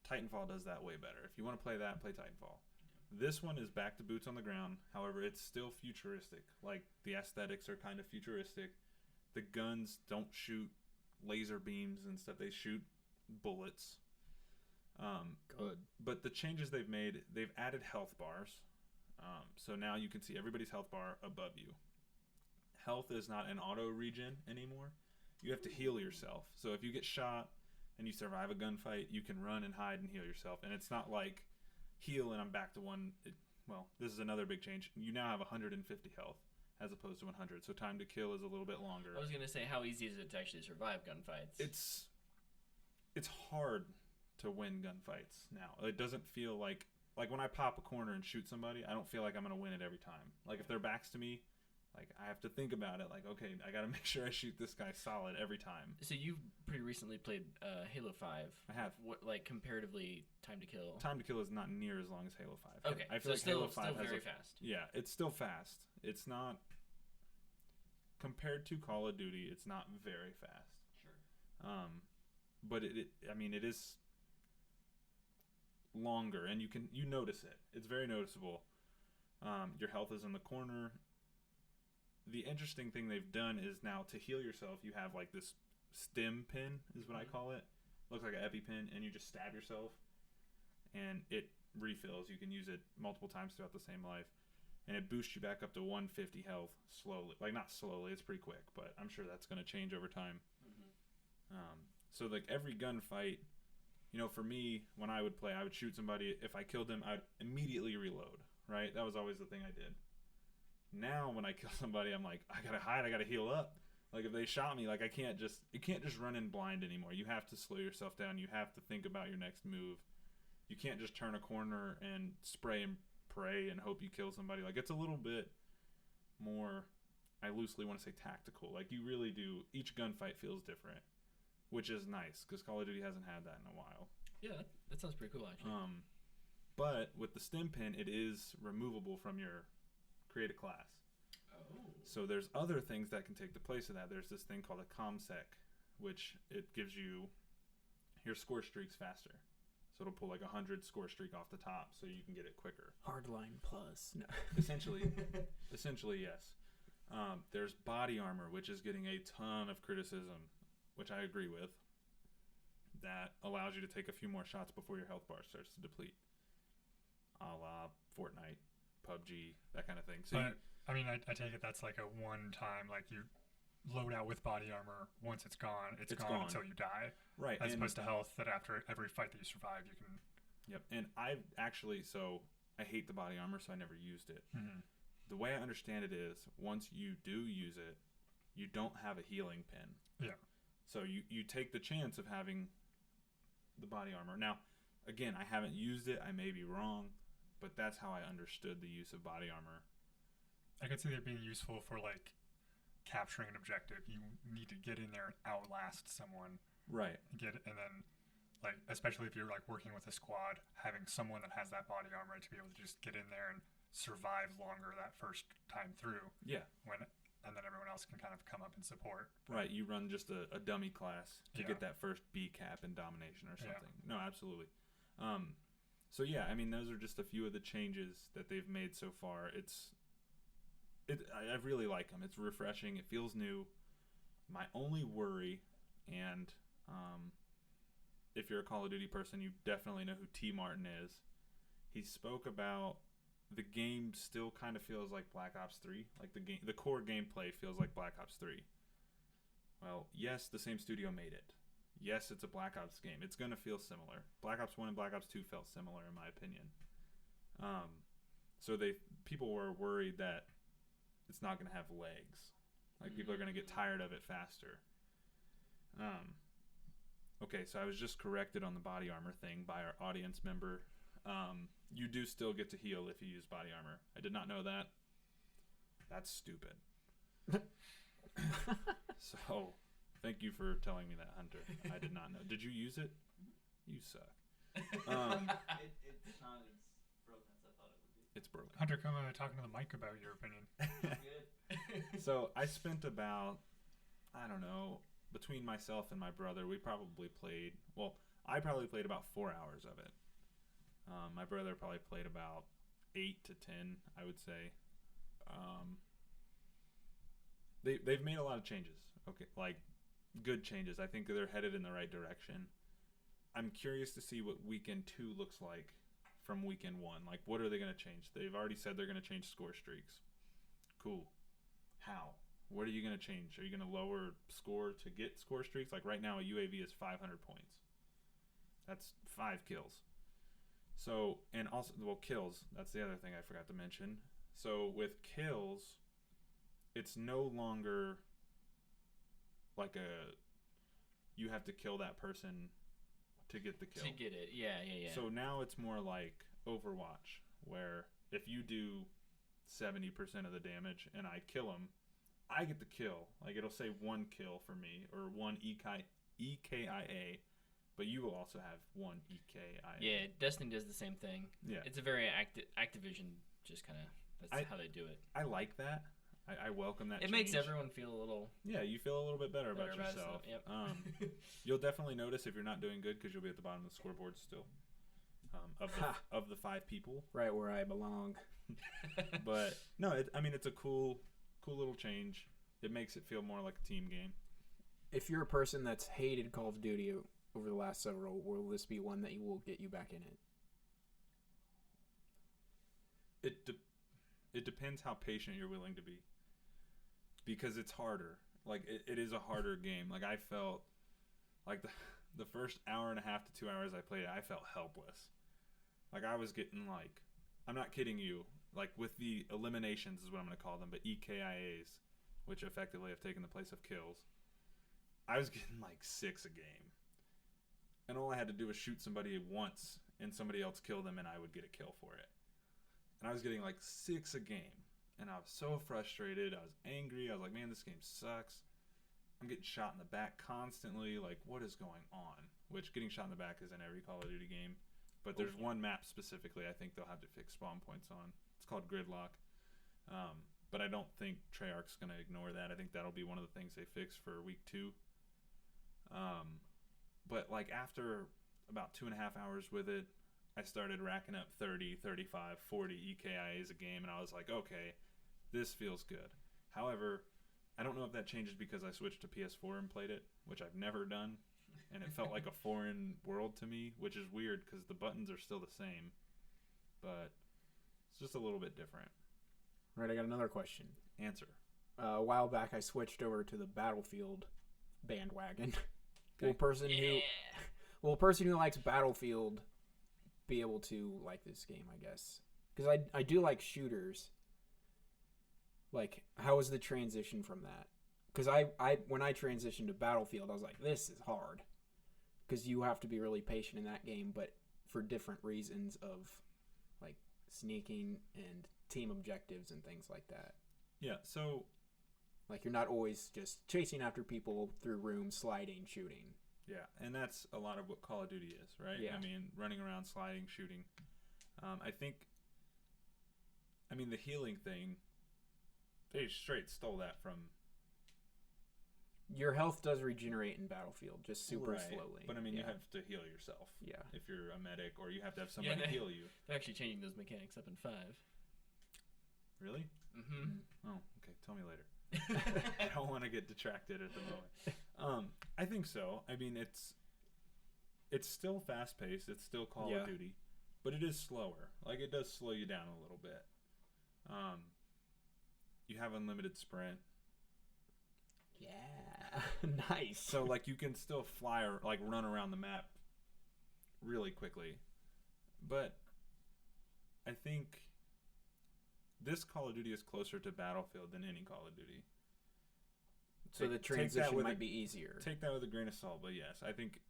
Titanfall does that way better. If you want to play that, play Titanfall. This one is back to boots on the ground. However, it's still futuristic. Like, the aesthetics are kind of futuristic. The guns don't shoot laser beams and stuff. They shoot bullets. Good. But the changes they've made, they've added health bars. So now you can see everybody's health bar above you. Health is not an auto regen anymore. You have to heal yourself. So if you get shot and you survive a gunfight, you can run and hide and heal yourself. And it's not like heal and I'm back to one. This is another big change. You now have 150 health as opposed to 100. So time to kill is a little bit longer. I was going to say, how easy is it to actually survive gunfights? It's hard to win gunfights now. It doesn't feel like when I pop a corner and shoot somebody, I don't feel like I'm going to win it every time. Like if their back's to me, like I have to think about it. Like, okay, I got to make sure I shoot this guy solid every time. So you've pretty recently played Halo 5. I have. What, like comparatively, time to kill? Time to kill is not near as long as Halo 5. Okay, I feel like Halo 5 still very fast. Yeah, it's still fast. It's not compared to Call of Duty. It's not very fast. Sure. But it is longer, and you notice it. It's very noticeable. Your health is in the corner. The interesting thing they've done is now to heal yourself, you have like this stim pin, is what I call it. Looks like an EpiPen, and you just stab yourself, and it refills. You can use it multiple times throughout the same life, and it boosts you back up to 150 health slowly. Like not slowly, it's pretty quick, but I'm sure that's going to change over time. So like every gunfight, for me, when I would play, I would shoot somebody. If I killed them, I'd immediately reload, right? That was always the thing I did. Now, when I kill somebody, I'm like, I gotta hide, I gotta heal up. Like, if they shot me, like, you can't just run in blind anymore. You have to slow yourself down. You have to think about your next move. You can't just turn a corner and spray and pray and hope you kill somebody. Like, it's a little bit more, I loosely want to say tactical. Like, you really do, each gunfight feels different, which is nice, because Call of Duty hasn't had that in a while. Yeah, that sounds pretty cool, actually. But with the stim pin, it is removable from your create a class. Oh. So there's other things that can take the place of that. There's this thing called a ComSec, which it gives you your score streaks faster. So it'll pull like 100 score streak off the top, so you can get it quicker. Hardline plus. No. Essentially, yes. There's body armor, which is getting a ton of criticism, which I agree with. That allows you to take a few more shots before your health bar starts to deplete. A la Fortnite, PUBG, that kind of thing. So I take it that's like a one-time, like you load out with body armor. Once it's gone, it's gone until you die. Right. As opposed to health, that after every fight that you survive, you can... Yep. And I hate the body armor, so I never used it. Mm-hmm. The way I understand it is, once you do use it, you don't have a healing pin. Yeah. So you take the chance of having the body armor. Now, again, I haven't used it. I may be wrong, but that's how I understood the use of body armor. I could see it being useful for, like, capturing an objective. You need to get in there and outlast someone. Right. And then, like, especially if you're, like, working with a squad, having someone that has that body armor to be able to just get in there and survive longer that first time through. Yeah. And then everyone else can kind of come up and support. Right, you run just a dummy class to get that first B cap in domination or something. Yeah. No, absolutely. So yeah, I mean, those are just a few of the changes that they've made so far. I really like them. It's refreshing. It feels new. My only worry, and if you're a Call of Duty person, you definitely know who T. Martin is. He spoke about the game still kind of feels like Black Ops 3. Like the core gameplay feels like Black Ops 3. Well, yes, the same studio made it. yes, it's a Black Ops game. It's going to feel similar. Black Ops 1 and Black Ops 2 felt similar, in my opinion. So people were worried that it's not going to have legs. Like, people are going to get tired of it faster. Okay, so I was just corrected on the body armor thing by our audience member. You do still get to heal if you use body armor. I did not know that. That's stupid. So, thank you for telling me that, Hunter. I did not know. Did you use it? You suck. It's not as broken as I thought it would be. It's broken. Hunter, come talking to the mic about your opinion. Good. So, I spent about, I don't know, between myself and my brother, I probably played about 4 hours of it. My brother probably played about 8 to 10, I would say. They've made a lot of changes. Okay, like good changes. I think they're headed in the right direction. I'm curious to see what weekend 2 looks like from weekend 1. Like, what are they going to change? They've already said they're going to change score streaks. Cool. How? What are you going to change? Are you going to lower score to get score streaks? Like right now, a UAV is 500 points. That's 5 kills. So, and also, well, kills. That's the other thing I forgot to mention. So with kills, it's no longer like you have to kill that person to get the kill. To get it, yeah. So now it's more like Overwatch, where if you do 70% of the damage and I kill him, I get the kill. Like, it'll say 1 kill for me, or 1 EKIA, but you will also have 1 EKIA. Yeah, Destiny does the same thing. Yeah. It's a very Activision, just kind of, that's how they do it. I like that. I welcome that It change. makes everyone feel a little... Yeah, you feel a little bit better about yourself. Yep. You'll definitely notice if you're not doing good because you'll be at the bottom of the scoreboard still. Of the 5 people. Right where I belong. But no, it's a cool little change. It makes it feel more like a team game. If you're a person that's hated Call of Duty over the last several, will this be one that will get you back in it? It depends how patient you're willing to be. Because it's harder. Like, it is a harder game. Like, I felt like the first hour and a half to 2 hours I played it, I felt helpless. Like, I was getting, like, I'm not kidding you, like, with the eliminations is what I'm going to call them, but EKIAs, which effectively have taken the place of kills, I was getting, like, 6 a game. And all I had to do was shoot somebody once, and somebody else kill them, and I would get a kill for it. And I was getting, like, 6 a game. And I was so frustrated. I was angry. I was like, man, this game sucks. I'm getting shot in the back constantly. Like, what is going on? Which, getting shot in the back is in every Call of Duty game. But there's one map specifically I think they'll have to fix spawn points on. It's called Gridlock. But I don't think Treyarch's going to ignore that. I think that'll be one of the things they fix for week 2. But, like, after about 2.5 hours with it, I started racking up 30, 35, 40 EKIAs a game, and I was like, okay, this feels good. However, I don't know if that changes because I switched to PS4 and played it, which I've never done, and it felt like a foreign world to me, which is weird because the buttons are still the same, but it's just a little bit different. Right, I got another question. Answer. A while back, I switched over to the Battlefield bandwagon. Okay. Will a person who likes Battlefield be able to like this game, I guess? Because I do like shooters. Like, how was the transition from that? Because when I transitioned to Battlefield, I was like, this is hard. Because you have to be really patient in that game, but for different reasons of, like, sneaking and team objectives and things like that. Yeah, so... Like, you're not always just chasing after people through rooms, sliding, shooting. Yeah, and that's a lot of what Call of Duty is, right? Yeah. I mean, running around, sliding, shooting. I think... I mean, the healing thing... They straight stole that from... Your health does regenerate in Battlefield, just super Right. slowly. But I mean, yeah. you have to heal yourself. Yeah. If you're a medic, or you have to have somebody heal you. They're actually changing those mechanics up in 5. Really? Mm-hmm. Oh, okay. Tell me later. I don't want to get detracted at the moment. I think so. I mean, it's still fast paced. It's still Call of Duty, but it is slower. Like, it does slow you down a little bit. You have unlimited sprint. Yeah. Nice. So like you can still fly or like run around the map really quickly. But I think this Call of Duty is closer to Battlefield than any Call of Duty. So the that transition with might be easier. Take that with a grain of salt, but yes, I think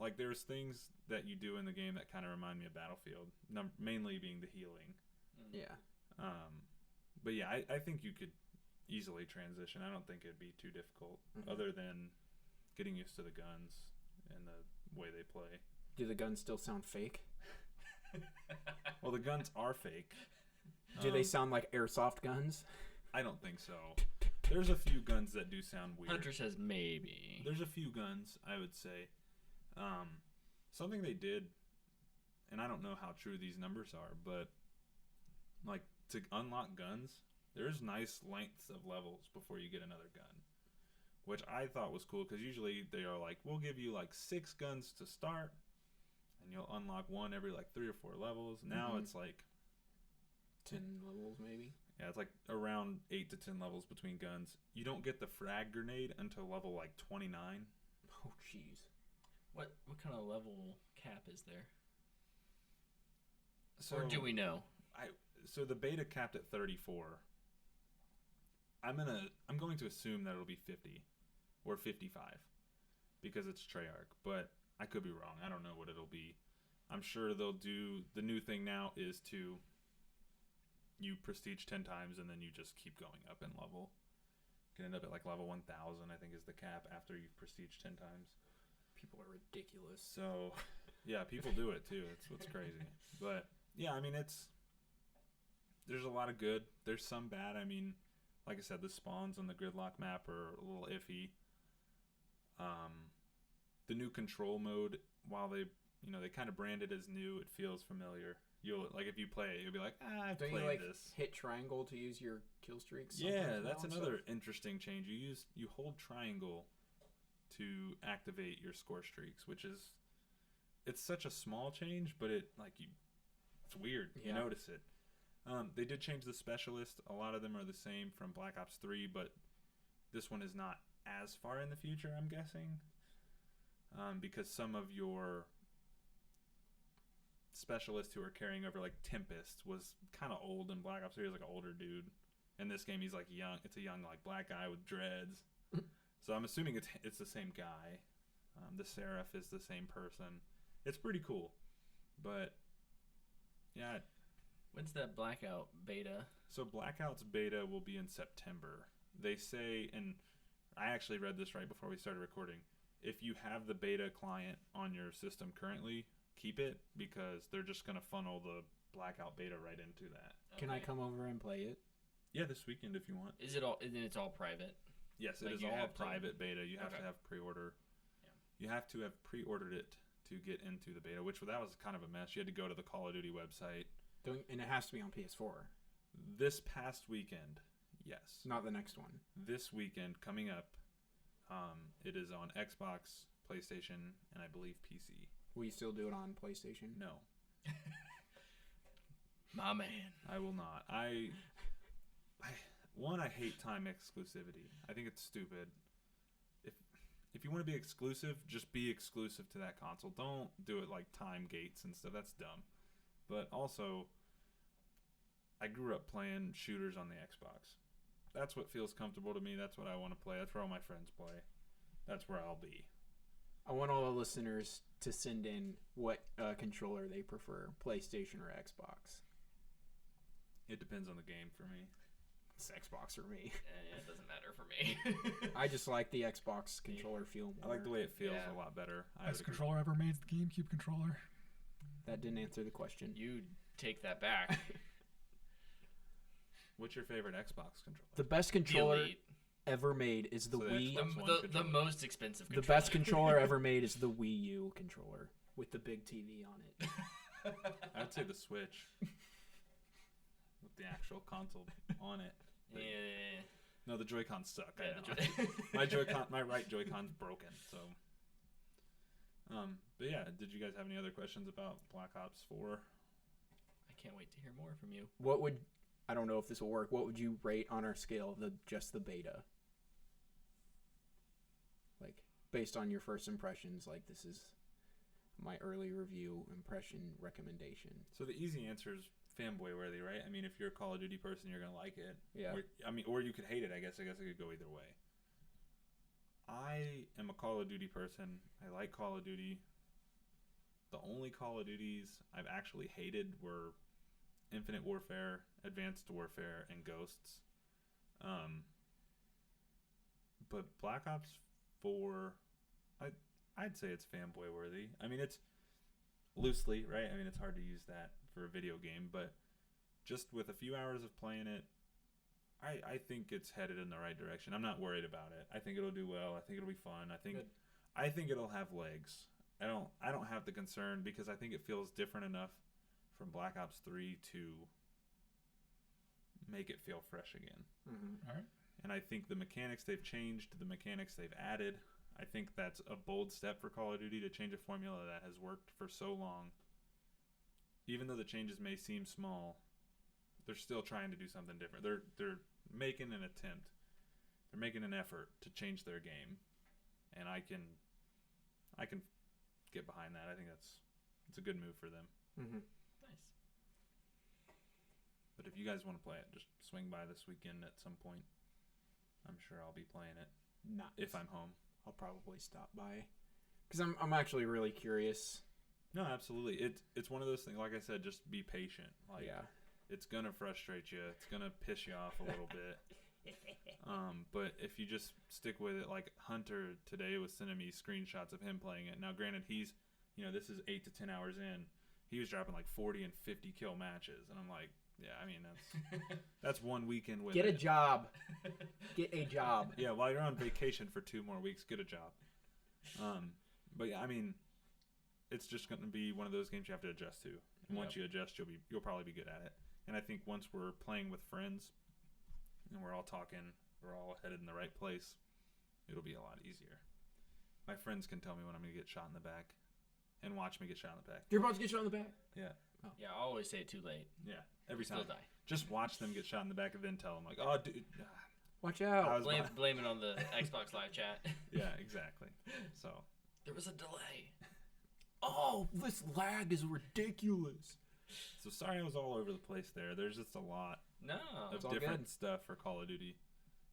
like there's things that you do in the game that kind of remind me of Battlefield, mainly being the healing. Yeah. But yeah, I think you could easily transition. I don't think it'd be too difficult, other than getting used to the guns and the way they play. Do the guns still sound fake? Well, the guns are fake. Do they sound like airsoft guns? I don't think so. There's a few guns that do sound weird. Hunter says maybe. There's a few guns, I would say. Something they did, and I don't know how true these numbers are, but like to unlock guns, there's nice lengths of levels before you get another gun, which I thought was cool because usually they are like, we'll give you like 6 guns to start, and you'll unlock one every like 3 or 4 levels. Now it's like 10 levels, maybe? Yeah, it's like around 8 to 10 levels between guns. You don't get the frag grenade until level like 29. Oh, jeez. What kind of level cap is there? So Or do we know? So the beta capped at 34. I'm going to assume that it'll be 50 or 55 because it's Treyarch, but I could be wrong. I don't know what it'll be. I'm sure they'll do the new thing now is to you prestige 10 times and then you just keep going up in level. You can end up at like level 1000, I think is the cap after you've prestige 10 times. People are ridiculous. So, yeah, people do it too. It's what's crazy. But yeah, I mean there's a lot of good. There's some bad. I mean, like I said, the spawns on the gridlock map are a little iffy. The new control mode, while they kind of brand it as new, it feels familiar. You'll like if you play it, you'll be like, I've Don't played you, like, this. hit triangle to use your kill streaks? Yeah, sometimes that's now and another stuff? interesting change. You hold triangle to activate your score streaks, which is it's such a small change, but it's weird. You Yeah. notice it. They did change the specialist. A lot of them are the same from Black Ops 3, but this one is not as far in the future, I'm guessing, because some of your specialists who are carrying over, like Tempest, was kind of old in Black Ops 3. He was like an older dude. In this game, he's like young. It's a young like black guy with dreads. So I'm assuming it's the same guy. The Seraph is the same person. It's pretty cool, but yeah. When's that Blackout beta? So Blackout's beta will be in September. They say, and I actually read this right before we started recording, if you have the beta client on your system currently, keep it, because they're just going to funnel the Blackout beta right into that. Can I Okay. come over and play it? Yeah, this weekend if you want. Is it all? Then it's all private. Yes, it Like is you all a have to- private beta. You have Okay. to have pre-order. Yeah. You have to have pre-ordered it to get into the beta, which that was kind of a mess. You had to go to the Call of Duty website. And it has to be on PS4, This past weekend, yes. not the next one. This weekend coming up, it is on Xbox, PlayStation, and I believe PC. Will you still do it on PlayStation? No, My man. I will not. I hate time exclusivity. I think it's stupid. If you want to be exclusive, just be exclusive to that console. Don't do it like time gates and stuff. That's dumb. But also, I grew up playing shooters on the Xbox. That's what feels comfortable to me. That's what I want to play. That's where all my friends play. That's where I'll be. I want all the listeners to send in what controller they prefer, PlayStation or Xbox. It depends on the game for me. It's Xbox for me. It doesn't matter for me. I just like the Xbox controller feel I more. like the way it feels Yeah. a lot better. I Best would agree. controller ever made is the GameCube controller. That didn't answer the question. You take that back. What's your favorite Xbox controller? The best The controller Elite. ever made is the So the Wii. Xbox One The controller. most expensive The controller. best controller ever made is the Wii U controller with the big TV on it. I'd say the Switch with the actual console on it. Yeah. No, the Joy-Cons suck. Yeah, I the know. My right Joy-Con's broken. So, but yeah, did you guys have any other questions about Black Ops 4? I can't wait to hear more from you. What would, I don't know if this will work, what would you rate on our scale of just the beta? based on your first impressions, like this is my early review impression recommendation. So the easy answer is fanboy worthy, right? I mean, if you're a Call of Duty person, you're gonna like it. Yeah. Or you could hate it. I guess it could go either way. I am a Call of Duty person. I like Call of Duty. The only Call of Duties I've actually hated were Infinite Warfare, Advanced Warfare, and Ghosts. But Black Ops 4, I'd say it's fanboy worthy. I mean, it's loosely, right? I mean, it's hard to use that for a video game, but just with a few hours of playing it, I think it's headed in the right direction. I'm not worried about it. I think it'll do well. I think it'll be fun. I think it'll have legs. I don't have the concern because I think it feels different enough from Black Ops 3 to make it feel fresh again. Mm-hmm. All right. And I think the mechanics they've changed, the mechanics they've added, I think that's a bold step for Call of Duty to change a formula that has worked for so long. Even though the changes may seem small, they're still trying to do something different. They're making an attempt. They're making an effort to change their game. And I can get behind that. I think it's a good move for them. Mm-hmm. Nice. But if you guys want to play it, just swing by this weekend at some point. I'm sure I'll be playing it Not if I'm home. I'll probably stop by because I'm actually really curious. No, absolutely. It's one of those things. Like I said, just be patient. Like, Yeah. it's gonna frustrate you. It's gonna piss you off a little bit. But if you just stick with it, like Hunter today was sending me screenshots of him playing it. Now, granted, he's, this is 8 to 10 hours in. He was dropping like 40 and 50 kill matches, and I'm like, yeah, I mean that's one weekend with Get a it. job. Get a job. Yeah, while you're on vacation for 2 more weeks, get a job. But yeah, I mean, it's just going to be one of those games you have to adjust to. And once you adjust, you'll probably be good at it. And I think once we're playing with friends and we're all talking, we're all headed in the right place, it'll be a lot easier. My friends can tell me when I'm going to get shot in the back and watch me get shot in the back. You're about to get shot in the back. Yeah. Yeah, I always say it too late. Yeah. Every Still time. die. Just watch them get shot in the back and then tell them, like, oh, dude. Watch out. Blame it on the Xbox Live chat. Yeah, exactly. So. There was a delay. Oh, this lag is ridiculous. So sorry I was all over the place there. There's just a lot No. of all different good. stuff for Call of Duty.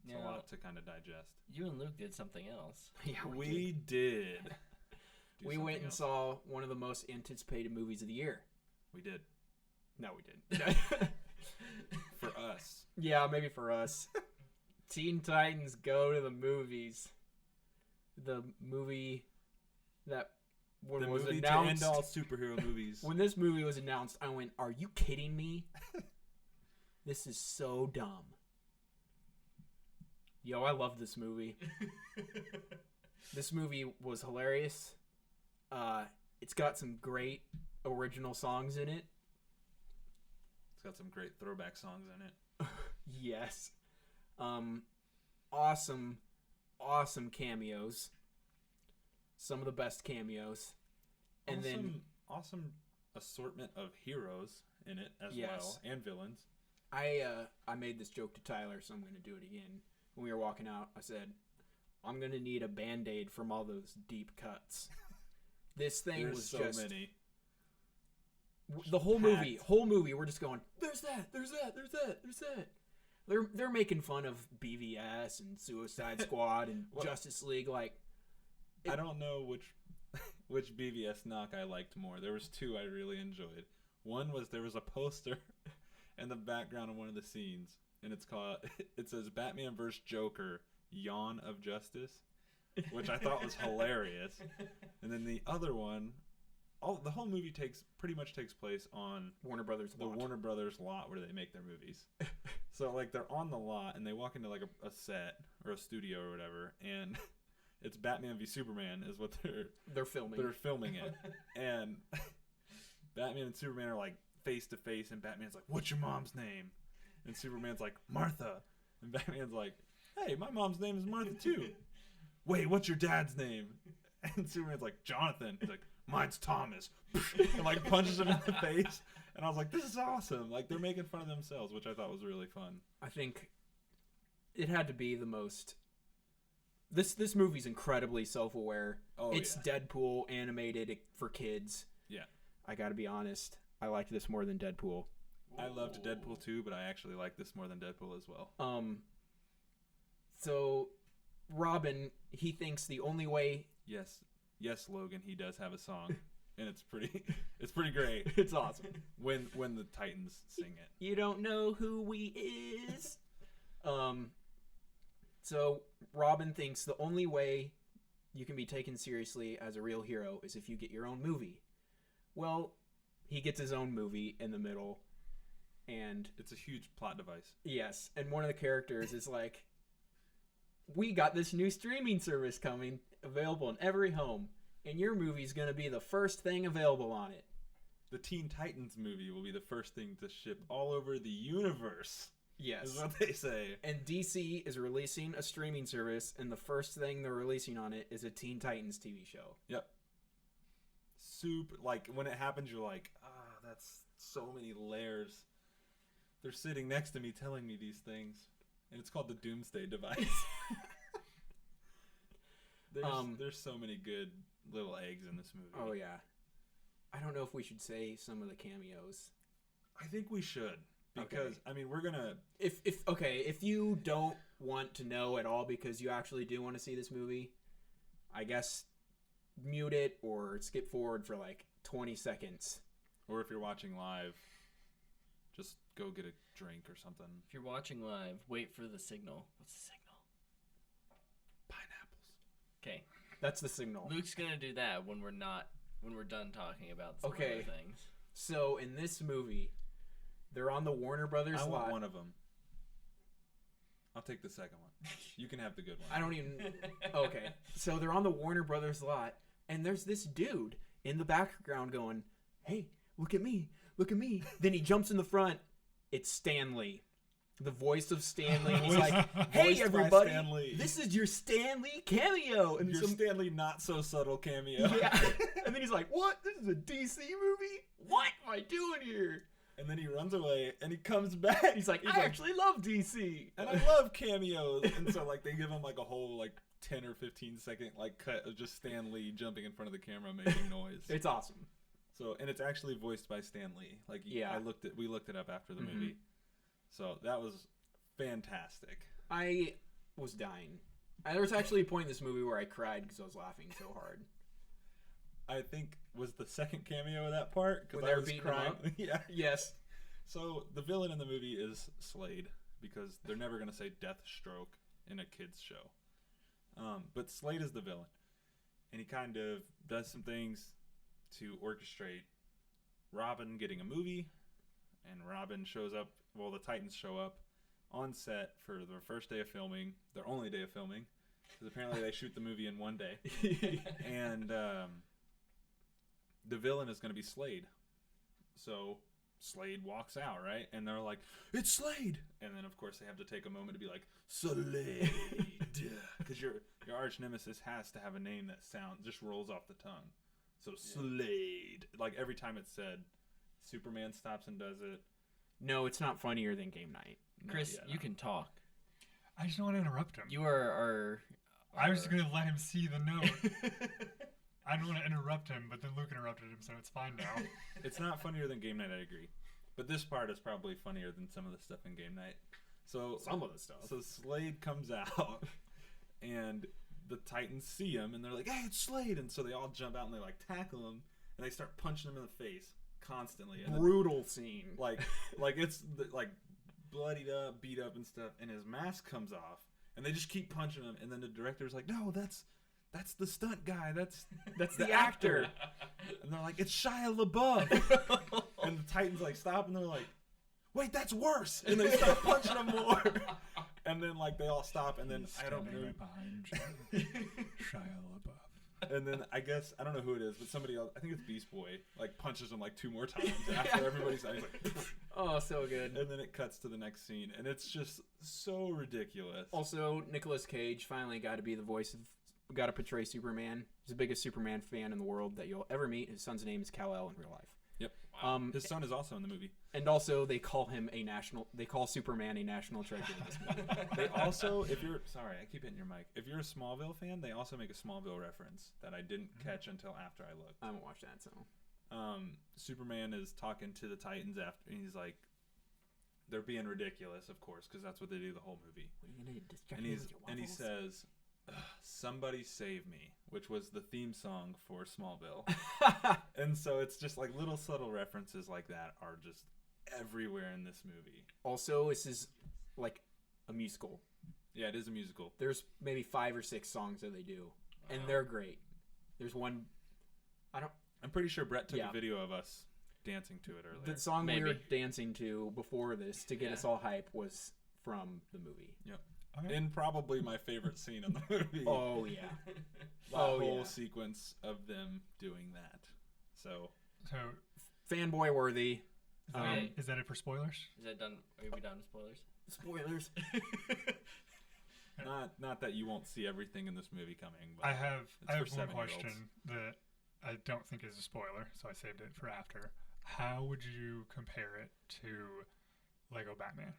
It's Yeah. a lot to kind of digest. You and Luke did something else. Yeah, We did. do We went something and else. saw one of the most anticipated movies of the year. We did. No, we didn't. For us. Yeah, maybe for us. Teen Titans Go to the Movies. The movie that when The was movie announced. to end all superhero movies. When this movie was announced, I went, "Are you kidding me? This is so dumb." Yo, I love this movie. This movie was hilarious. It's got some great original songs in it. It's got some great throwback songs in it. Yes. Awesome cameos. Some of the best cameos. And then awesome assortment of heroes in it as Yes. well, and villains. I made this joke to Tyler, so I'm going to do it again. When we were walking out, I said, I'm going to need a Band-Aid from all those deep cuts. This thing There's was so just... many. The whole Packed. movie, we're just going, there's that. They're making fun of BVS and Suicide Squad and Well, Justice League. Like, I don't know which BVS knock I liked more. There was 2 I really enjoyed. One was there was a poster in the background of one of the scenes, and it says Batman vs. Joker, Yawn of Justice, which I thought was hilarious. And then the other one, the whole movie pretty much takes place on Warner Brothers the lot. Warner Brothers lot where they make their movies. So like they're on the lot and they walk into like a set or a studio or whatever, and it's Batman v Superman is what They're filming. they're filming it, and Batman and Superman are like face to face, and Batman's like, "What's your mom's name?" And Superman's like, "Martha," and Batman's like, "Hey, my mom's name is Martha too." "Wait, what's your dad's name?" And Superman's like, "Jonathan." He's like, "Mine's Thomas." And like punches him in the face. And I was like, this is awesome. Like they're making fun of themselves, which I thought was really fun. I think it had to be the most this movie's incredibly self-aware. Oh, It's yeah. Deadpool animated for kids. Yeah. I gotta be honest. I liked this more than Deadpool. I loved Deadpool too, but I actually like this more than Deadpool as well. So Robin, he thinks the only way. Yes, Logan, he does have a song, and it's pretty great It's awesome. when the Titans sing it. You don't know who we is. So Robin thinks the only way you can be taken seriously as a real hero is if you get your own movie. Well, he gets his own movie in the middle, and It's a huge plot device. yes, and one of the characters is like, we got this new streaming service coming, available in every home, and your movie's gonna be the first thing available on it. The Teen Titans movie will be the first thing to ship all over the universe. Yes. Is what they say. And DC is releasing a streaming service, and the first thing they're releasing on it is a Teen Titans TV show. Yep. Super. Like when it happens, you're like, that's so many layers. They're sitting next to me, telling me these things, and it's called the Doomsday Device. There's so many good little eggs in this movie. Oh yeah. I don't know if we should say some of the cameos. I think we should, because Okay. I mean we're gonna. If you don't want to know at all because you actually do want to see this movie, I guess mute it or skip forward for like 20 seconds. Or if you're watching live, just go get a drink or something. If you're watching live, wait for the signal. What's the signal? Pineapples. Okay. That's the signal. Luke's gonna do that when we're done talking about some Okay. other things. So in this movie, they're on the Warner Brothers I want lot. one of them. I'll take the second one. You can have the good one. I don't even. Okay. So they're on the Warner Brothers lot, and there's this dude in the background going, "Hey, look at me, look at me." Then he jumps in the front. It's Stanley, the voice of Stanley. And he's like, "Hey, Voiced by everybody, Stan Lee. this is your Stanley cameo." And Your some, Stanley not so subtle cameo. yeah. And then he's like, "What? This is a DC movie? What am I doing here?" And then he runs away and he comes back. He's like, "I actually love DC." and I love cameos. And so like they give him like a whole like 10 or 15 second like cut of just Stan Lee jumping in front of the camera making noise. It's awesome. So and it's actually voiced by Stan Lee. Like Yeah. we looked it up after the Mhm. movie. So that was fantastic. I was dying. There was actually a point in this movie where I cried because I was laughing so hard. I think was the second cameo of that part When because they I were was beating him crying. up? Yeah. Yes. So the villain in the movie is Slade because they're never gonna say Deathstroke in a kids show. But Slade is the villain, and he kind of does some things to orchestrate Robin getting a movie, and Robin shows up. Well, the Titans show up on set for their first day of filming, their only day of filming, because apparently they shoot the movie in one day, and the villain is going to be Slade. So Slade walks out, right? And they're like, "It's Slade!" And then, of course, they have to take a moment to be like, "Slade," because your arch nemesis has to have a name that just rolls off the tongue. So Slade, like every time it's said, Superman stops and does it. No, it's not funnier than Game Night. No, Chris, yeah, you no. can talk. I just don't want to interrupt him. You are I was going to let him see the note. I don't want to interrupt him, but then Luke interrupted him, so it's fine now. It's not funnier than Game Night, I agree. But this part is probably funnier than some of the stuff in Game Night. So Some of the stuff. So Slade comes out, and the Titans see him, and they're like, "Hey, it's Slade!" And so they all jump out and they like tackle him, and they start punching him in the face constantly. And then, Brutal scene. like it's like bloodied up, beat up, and stuff. And his mask comes off, and they just keep punching him. And then the director's like, "No, that's the stunt guy. That's the actor." And they're like, "It's Shia LaBeouf." And the Titans like stop, and they're like, "Wait, that's worse!" And they start punching him more. And then like they all stop, and then I don't know. Right behind Shia LaBeouf. And then I guess I don't know who it is, but somebody else. I think it's Beast Boy. Like punches him like 2 more times after everybody's he's like. Oh, so good. And then it cuts to the next scene, and it's just so ridiculous. Also, Nicolas Cage finally got to be the voice of, got to portray Superman. He's the biggest Superman fan in the world that you'll ever meet. His son's name is Kal-El in real life. Yep. Wow. His son is also in the movie. And also, they call Superman a national treasure in this movie. They also, sorry, I keep hitting your mic. If you're a Smallville fan, they also make a Smallville reference that I didn't catch until after I looked. I haven't watched that, so. Superman is talking to the Titans after, and he's like, they're being ridiculous, of course, because that's what they do the whole movie. What are you gonna distract And me with your he waffles? says, "Somebody save me," which was the theme song for Smallville. And so it's just like little subtle references like that are just everywhere in this movie. Also, this is like a musical. Yeah, it is a musical. There's maybe 5 or 6 songs that they do, and Wow. they're great. There's one. I'm pretty sure Brett took Yeah. a video of us dancing to it earlier. The song we were Maybe. dancing to before this to get Yeah. us all hype was from the movie. Okay. And probably my favorite scene in the movie. Oh yeah. The oh, whole yeah. sequence of them doing that. So So Fanboy worthy. is that it for spoilers? Is that done? Are we done with spoilers? Spoilers. not that you won't see everything in this movie coming. But I have for one 7-year-olds. question that I don't think is a spoiler, so I saved it for after. How would you compare it to Lego Batman?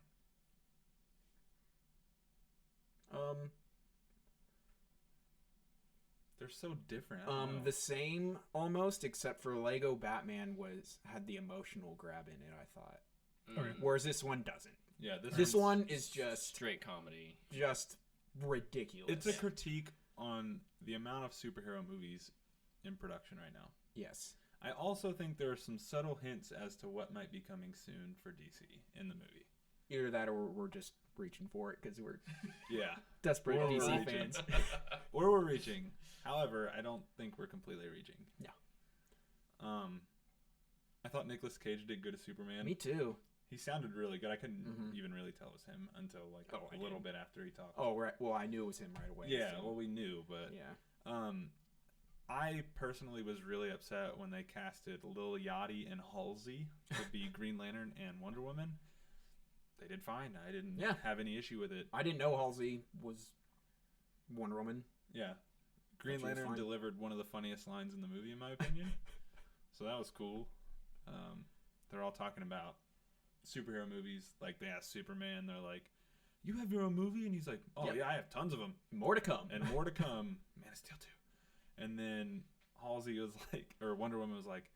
They're so different. I don't know. The same almost, except for Lego Batman had the emotional grab in it. I thought, Okay. whereas this one doesn't. Yeah, This one's- one is just Straight comedy. ridiculous. It's a critique on the amount of superhero movies in production right now. Yes. I also think there are some subtle hints as to what might be coming soon for DC in the movie. Either that, or we're just reaching for it because we're Yeah, desperate Or we're DC reaching. fans. or we're reaching. However, I don't think we're completely reaching. No. I thought Nicolas Cage did good as Superman. Me too. He sounded really good. I couldn't Mhm. even really tell it was him until like Oh, I a little did. bit after he talked. Oh, right. Well, I knew it was him right away. yeah. so- Well, we knew, but yeah. I personally was really upset when they casted Lil Yachty and Halsey to be Green Lantern and Wonder Woman. They did fine. I didn't Yeah. have any issue with it. I didn't know Halsey was Wonder Woman. Yeah. Green she was Lantern fine. delivered one of the funniest lines in the movie, in my opinion. So that was cool. They're all talking about superhero movies. Like, they asked Superman, they're like, "You have your own movie?" And he's like, "Oh, Yep. yeah, I have tons of them. More to come. And more to come." Man of Steel 2. And then Halsey was like, or Wonder Woman was like,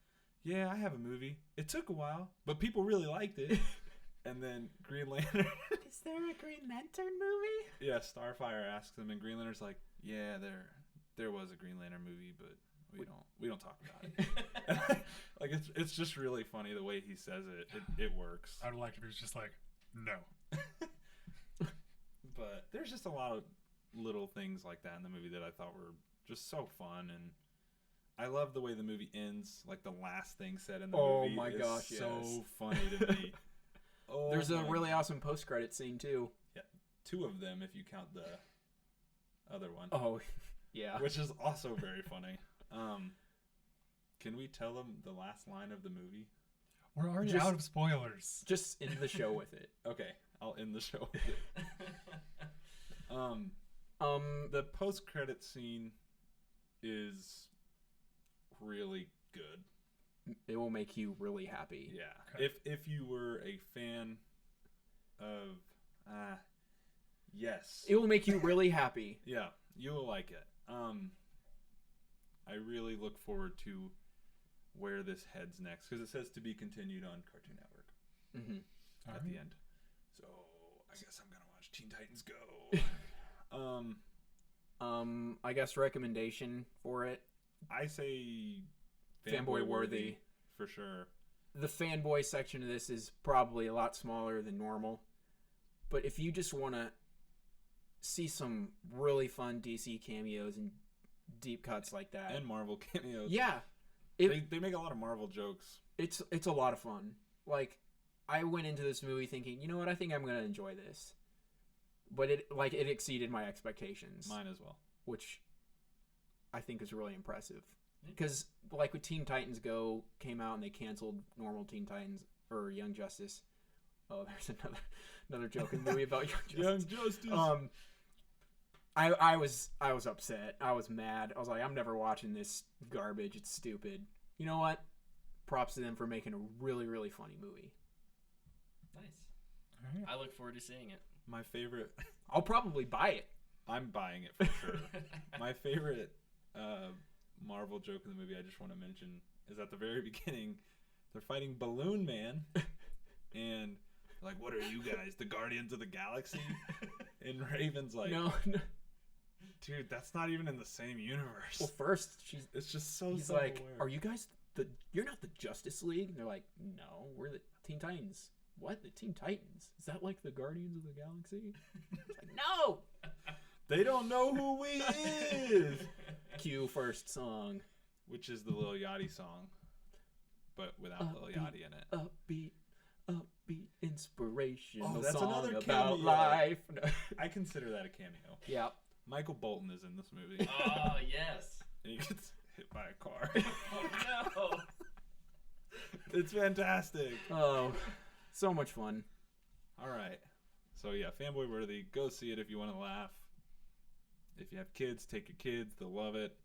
"Yeah, I have a movie. It took a while, but people really liked it." And then Green Lantern, Is there a Green Lantern movie? yeah, Starfire asks him, and Green Lantern's like, "Yeah, there was a Green Lantern movie, but we don't talk about it." Like, it's just really funny the way he says it. It works. I would like if he was just like, no. But there's just a lot of little things like that in the movie that I thought were just so fun, and I love the way the movie ends. Like, the last thing said in the Oh movie my is gosh, so yes. funny to me. Oh, There's a my really God. awesome post-credit scene too. 2 of them if you count the other one, Oh, yeah. which is also very funny. Can we tell them the last line of the movie? We're already Just- out of spoilers. Just end the show with it. Okay, I'll end the show with it. The post-credit scene is really good. It will make you really happy. Yeah. Okay. If you were a fan of yes. It will make you really happy. Yeah, you will like it. I really look forward to where this heads next, because it says to be continued on Cartoon Network Mm-hmm. at Alright. the end. So I guess I'm gonna watch Teen Titans Go. I guess recommendation for it. I say Fanboy worthy. for sure. The fanboy section of this is probably a lot smaller than normal. But if you just want to see some really fun DC cameos and deep cuts like that. And Marvel cameos. yeah. They make a lot of Marvel jokes. It's a lot of fun. Like, I went into this movie thinking, you know what, I think I'm going to enjoy this. But it exceeded my expectations. Mine as well. Which I think is really impressive. Because, like, with Teen Titans Go came out and they canceled normal Teen Titans or Young Justice. Oh, there's another joke in the movie about Young Justice. Young Justice. I was upset. I was mad. I was like, I'm never watching this garbage. It's stupid. You know what? props to them for making a really, really funny movie. Nice. All right. I look forward to seeing it. My favorite. I'll probably buy it. I'm buying it for sure. My favorite Marvel joke in the movie I just want to mention is at the very beginning, they're fighting Balloon Man, and like, what are you guys, the Guardians of the Galaxy? And Raven's like, No. dude, that's not even in the same universe. Well, first It's just so he's like, self-aware. "Are you guys you're not the Justice League?" And they're like, "No, we're the Teen Titans." What? The Teen Titans? Is that like the Guardians of the Galaxy? It's like, no. They don't know who we is. Cue first song. Which is the Lil Yachty song, but without Lil Yachty in it. Upbeat, inspirational Oh, that's song another about cameo. life. I consider that a cameo. Yeah. Michael Bolton is in this movie, Oh, yes. and he gets hit by a car. Oh, no. It's fantastic. Oh, so much fun. All right. So, yeah, Fanboy Worthy. Go see it if you want to laugh. If you have kids, take your kids. They'll love it.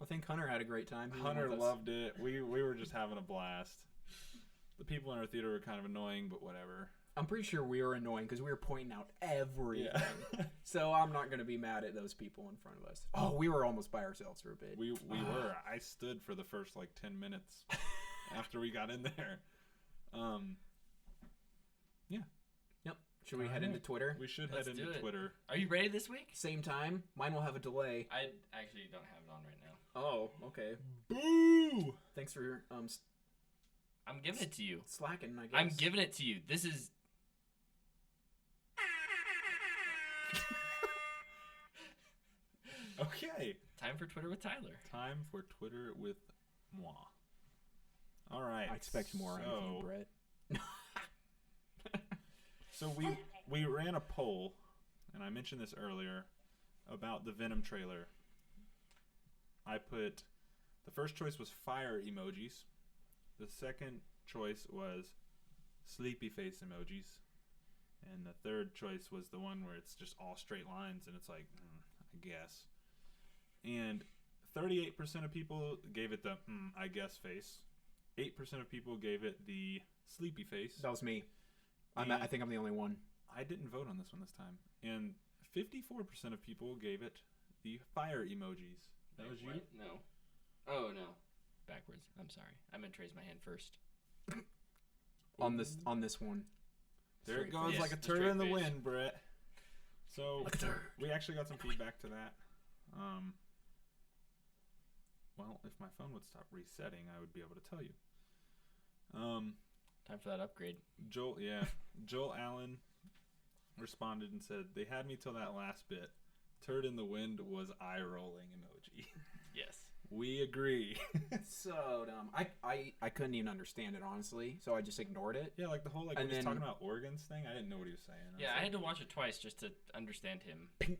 I think Hunter had a great time. He went Hunter with us. loved it. We were just having a blast. The people in our theater were kind of annoying, but whatever. I'm pretty sure we were annoying because we were pointing out everything. Yeah. So I'm not going to be mad at those people in front of us. Oh, we were almost by ourselves for a bit. we were. I stood for the first, 10 minutes after we got in there. Yeah. Yep. Should we head into Twitter? We should Let's head into do it. Twitter. Are you ready this week? Same time. Mine will have a delay. I actually don't have it on right now. Oh, okay. Boo! Thanks for I'm giving it to you. slacking, I guess. I'm giving it to you. This is. Okay. Time for Twitter with Tyler. Time for Twitter with moi. All right. I expect more out of you, Brett. So we ran a poll, and I mentioned this earlier, about the Venom trailer. I put the first choice was fire emojis. The second choice was sleepy face emojis. And the third choice was the one where it's just all straight lines and it's like, I guess. And 38% of people gave it the I guess face. 8% of people gave it the sleepy face. That was me. And I think I'm the only one. I didn't vote on this one this time. And 54% of people gave it the fire emojis. That Wait, was you? what? No. Oh, no. Backwards. I'm sorry. I meant to raise my hand first. On this one. There Straight it goes, face. like a The turd straight in the face. wind, Brett. So Like a turd. we actually got some feedback to that. Well, if my phone would stop resetting, I would be able to tell you. Time for that upgrade. Joel Allen responded and said, they had me till that last bit. Turd in the wind was eye rolling emoji. Yes. We agree. So dumb. I couldn't even understand it, honestly, so I just ignored it. Yeah, like the whole when And he was then- talking about organs thing, I didn't know what he was saying. Yeah, was I like, had to watch it twice just to understand him. no,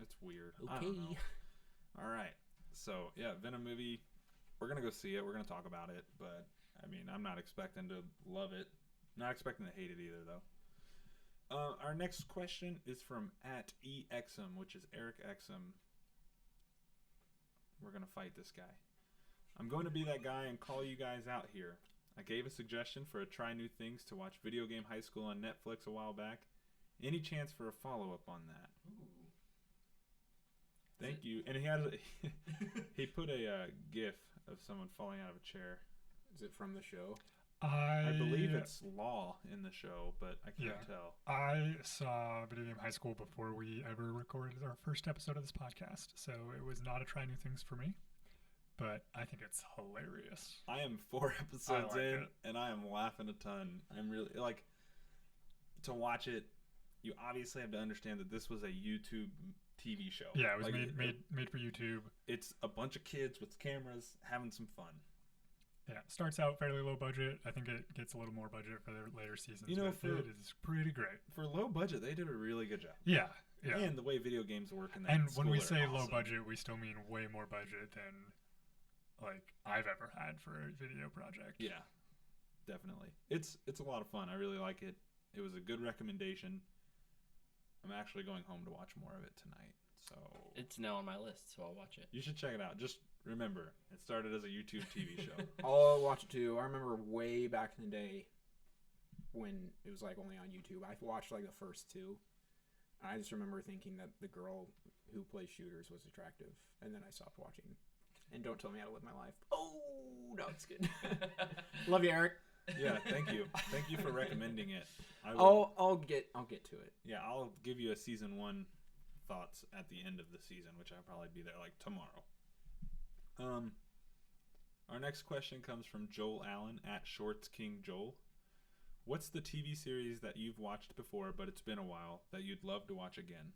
it's weird. I Okay. don't know. All right. So, yeah, Venom movie. We're going to go see it. We're going to talk about it. But, I mean, I'm not expecting to love it. Not expecting to hate it either, though. Our next question is from @EXM, which is Eric Exum. We're going to fight this guy. I'm going to be that guy and call you guys out here. I gave a suggestion for a Try New Things to watch Video Game High School on Netflix a while back. Any chance for a follow-up on that? Ooh. Thank you. And he had he put a GIF of someone falling out of a chair. Is it from the show? I believe it's Law in the show, but I can't Yeah. tell. I saw Video Game High School before we ever recorded our first episode of this podcast, so it was not a try new things for me. But I think it's hilarious. I am 4 episodes like in, it. and I am laughing a ton. I'm really like to watch it. You obviously have to understand that this was a YouTube TV show. Yeah, it was Like, made for YouTube. It's a bunch of kids with cameras having some fun. Yeah, starts out fairly low budget. I think it gets a little more budget for the later seasons. You know, but it is pretty great. For low budget, they did a really good job. Yeah, yeah. And the way video games work in that And when school we are say low awesome. budget, we still mean way more budget than like I've ever had for a video project. Yeah, definitely. It's a lot of fun. I really like it. It was a good recommendation. I'm actually going home to watch more of it tonight. So It's now on my list, so I'll watch it. you should check it out. Just remember, it started as a YouTube TV show. I'll watch it too. I remember way back in the day when it was like only on YouTube. I watched like the first two. I just remember thinking that the girl who plays shooters was attractive, and then I stopped watching. And don't tell me how to live my life. Oh no, it's good. Love you, Eric. Yeah, thank you. Thank you for recommending it. I will, I'll get to it. yeah, I'll give you a season 1 thoughts at the end of the season, which I'll probably be there like tomorrow. Our next question comes from Joel Allen at Shorts King Joel. What's the TV series that you've watched before, but it's been a while, that you'd love to watch again?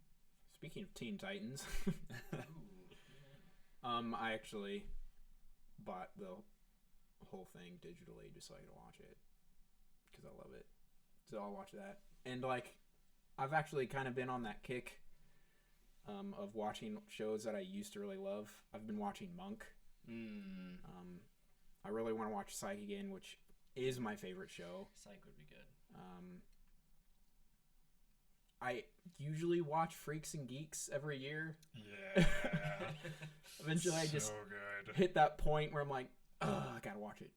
Speaking of Teen Titans, I actually bought the whole thing digitally just so I could watch it because I love it. So I'll watch that. And like, I've actually kind of been on that kick of watching shows that I used to really love. I've been watching Monk. I really want to watch Psych again, which is my favorite show. Psych would be good. I usually watch Freaks and Geeks every year. Yeah. Eventually, I just good. hit that point where I'm like, I gotta watch it.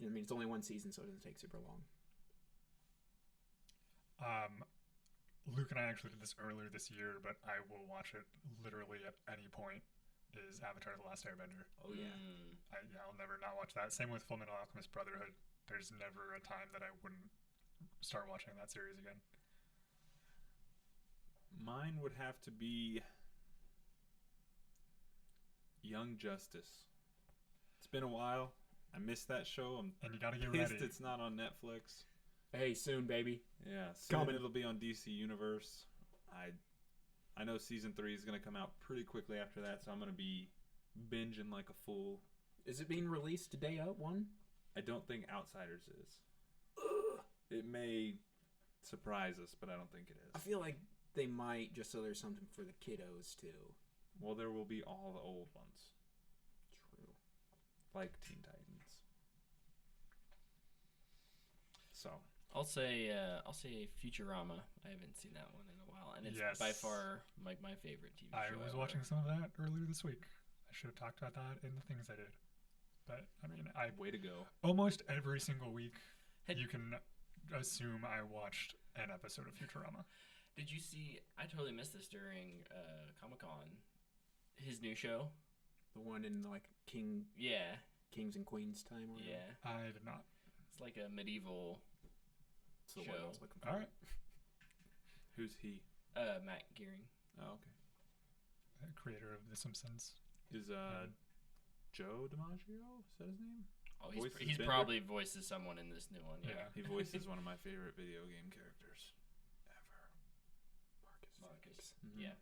I mean, it's only one season, so it doesn't take super long. Luke and I actually did this earlier this year, but I will watch it literally at any point. Is Avatar: The Last Airbender? Oh yeah. I'll never not watch that. Same with Fullmetal Alchemist Brotherhood. There's never a time that I wouldn't start watching that series again. Mine would have to be Young Justice. It's been a while. I missed that show. I'm And you gotta get pissed ready. it's not on Netflix. Hey, soon, baby. Yeah, soon Coming. it'll be on DC Universe. I know season 3 is gonna come out pretty quickly after that, so I'm gonna be binging like a fool. Is it being released today? One? I don't think Outsiders is. It may surprise us, but I don't think it I is. feel like they might, just so there's something for the kiddos too. Well, there will be all the old ones, True. like Teen Titans. So I'll say Futurama. I haven't seen that one in a while, and it's Yes. by far like my favorite TV show. I was ever. watching some of that earlier this week. I should have talked about that in the things I did. But, I mean, way to go. almost every single week, Had- you can assume I watched an episode of Futurama. Did you see? I totally missed this during Comic-Con. His new show. The one in like Yeah, Kings and Queens time. Or whatever. yeah. I did not. It's like a medieval. It's the one I Show. was looking for. All right. Who's he? Matt Gearing. Oh, okay. The creator of The Simpsons. Is Joe DiMaggio? Is that his name? Oh, Voices he's Bender? probably voices someone in this new one. Yeah. Yeah. He voices one of my favorite video game characters ever. Marcus. Mhm. Yeah.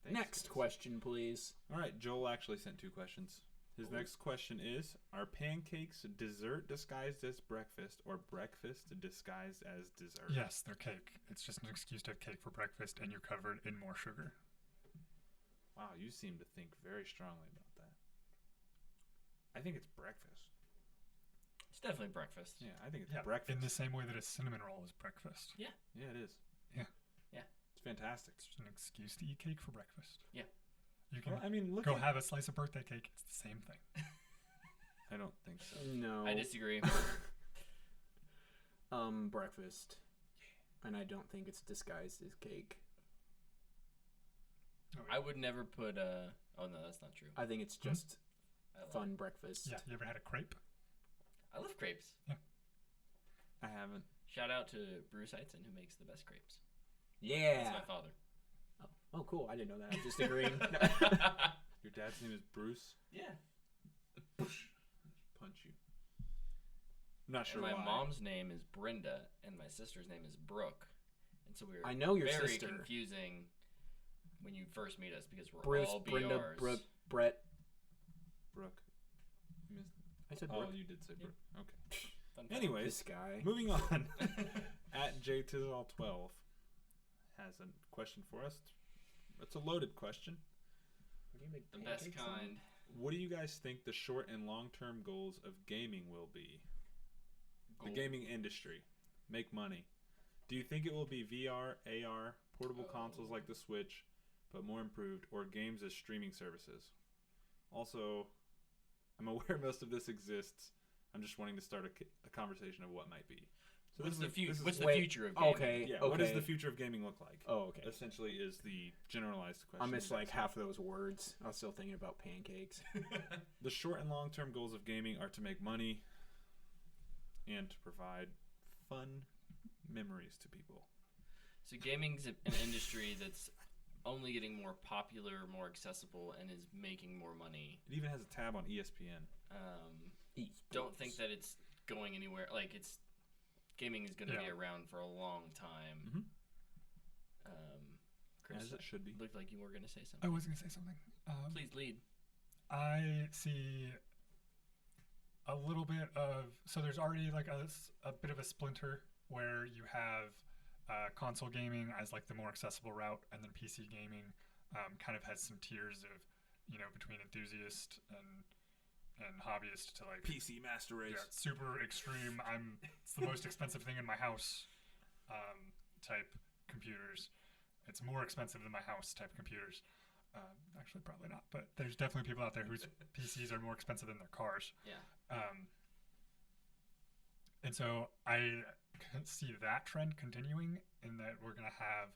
Thanks, Next guys. question, please. All right, Joel actually sent 2 questions. His Cool. next question is: are pancakes dessert disguised as breakfast, or breakfast disguised as dessert? Yes, they're cake. It's just an excuse to have cake for breakfast, and you're covered in more sugar. Wow, you seem to think very strongly about that. I think it's breakfast. It's definitely breakfast. Yeah, I think it's Yeah, breakfast. in the same way that a cinnamon roll is breakfast. Yeah, it is. Yeah. Yeah. It's fantastic. It's just an excuse to eat cake for breakfast. Yeah. You can Well, I mean, look go at... have a slice of birthday cake. It's the same thing. I don't think so. No. I disagree. Breakfast. And I don't think it's disguised as cake. Oh, I would never put Oh no, that's not true. I think it's just I love- fun breakfast. Yeah, you ever had a crepe? I love crepes. I haven't. Shout out to Bruce Heitzen who makes the best crepes. Yeah. That's my father. Oh, cool. I didn't know that. I'm just agreeing. Your dad's name is Bruce? Yeah. Punch you. I'm not sure And my why. mom's name is Brenda, and my sister's name is Brooke. And so we were I know your very sister. confusing when you first meet us because we're Bruce, all BRs. Brenda, Brooke, Brett. Brooke. You missed... I said Oh, Brooke. you did say Yeah. Brooke. Okay. Fun fact. Anyways, This guy. moving on. At JTizal12 has a question for us. It's a loaded question. What do you make The best pancakes on? kind. What do you guys think the short and long-term goals of gaming will be? The Goal. gaming industry. Make money. Do you think it will be VR, AR, portable consoles like the Switch, but more improved, or games as streaming services. Also, I'm aware most of this exists. I'm just wanting to start a conversation of what might be. So What's this the is- What's the wait, future of gaming? Okay. Yeah, okay. what does the future of gaming look like? Oh, okay. Essentially is the generalized question. I missed you like guys half of those words. I was still thinking about pancakes. have. The short and long-term goals of gaming are to make money and to provide fun memories to people. So gaming's an industry that's only getting more popular, more accessible, and is making more money. It even has a tab on ESPN. Don't think that it's going anywhere. Like gaming is going to be around for a long time. Mhm. Chris, As it should be. looked like you were going to say I something. was going to say something. Please lead. I see a little bit of, so there's already like a bit of a splinter where you have console gaming as like the more accessible route, and then PC gaming kind of has some tiers of, between enthusiast and hobbyist to like PC Master Race. yeah, super extreme. It's the most expensive thing in my house type computers. It's more expensive than my house type computers. Actually, probably not, but there's definitely people out there whose PCs are more expensive than their cars. Yeah. And so I can see that trend continuing, in that we're going to have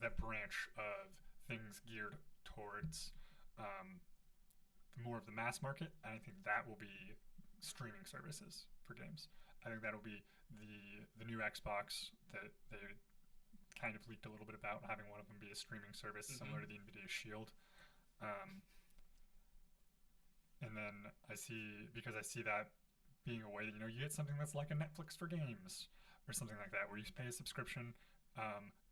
that branch of things geared towards more of the mass market, and I think that will be streaming services for games. I think that'll be the new Xbox that they kind of leaked a little bit about, having one of them be a streaming service similar to the NVIDIA Shield. And then I see that being a way that, you get something that's like a Netflix for games or something like that, where you pay a subscription,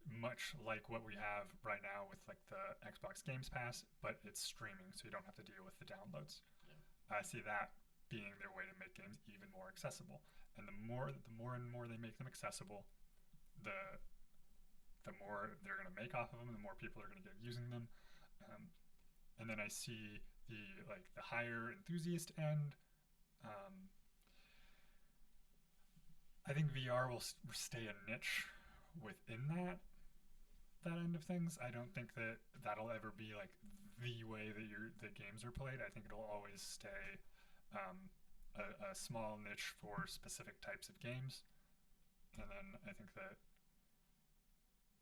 much like what we have right now with like the Xbox Games Pass, but it's streaming, so you don't have to deal with the downloads. Yeah. I see that being their way to make games even more accessible, and the more and more they make them accessible, the more they're going to make off of them, the more people are going to get using them. And then I see the higher enthusiast end. I think VR will stay a niche within that end of things. I don't think that that'll ever be like the way that the games are played. I think it'll always stay a small niche for specific types of games. And then I think that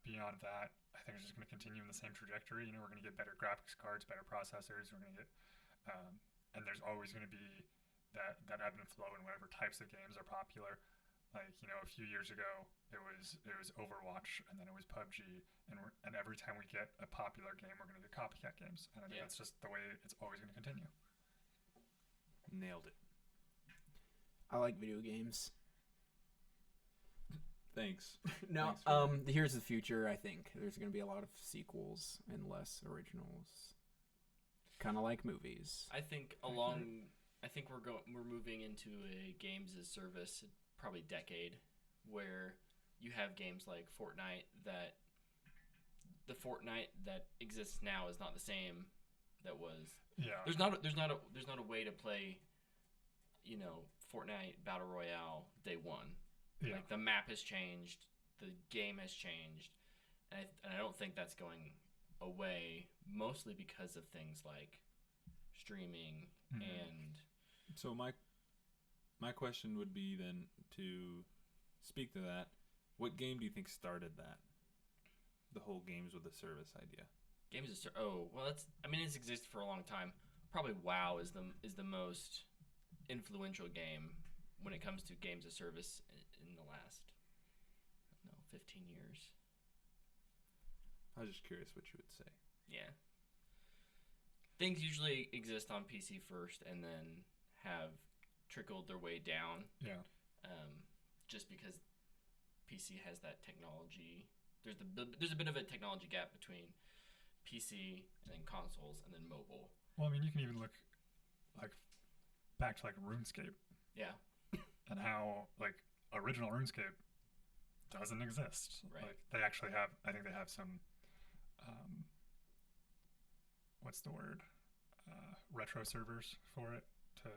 beyond that, I think it's just going to continue in the same trajectory. We're going to get better graphics cards, better processors. We're going to get, and there's always going to be that ebb and flow in whatever types of games are popular. Like, a few years ago, it was Overwatch, and then it was PUBG, and every time we get a popular game, we're going to get copycat games, and I think that's just the way it's always going to continue. Nailed it. I like video games. Thanks. No, Thanks here's the future. I think there's going to be a lot of sequels and less originals. Kind of like movies. I think we're moving into a games as service probably decade, where you have games like Fortnite, that the Fortnite that exists now is not the same that was. Yeah. There's not a way to play, Fortnite Battle Royale day one. Yeah. Like, the map has changed, the game has changed, and I don't think that's going away, mostly because of things like streaming and. So my question would be then, to speak to that, what game do you think started that? The whole games with a service idea. Games as it's existed for a long time. Probably WoW is the most influential game when it comes to games as service in the last 15 years. I was just curious what you would say. Yeah. Things usually exist on PC first and then have trickled their way down. Yeah. Just because PC has that technology. There's a bit of a technology gap between PC and then consoles and then mobile. Well, I mean, you can even look back to RuneScape. Yeah. And how original RuneScape doesn't exist. Right. They actually have, I think they have some what's the word? Retro servers for it to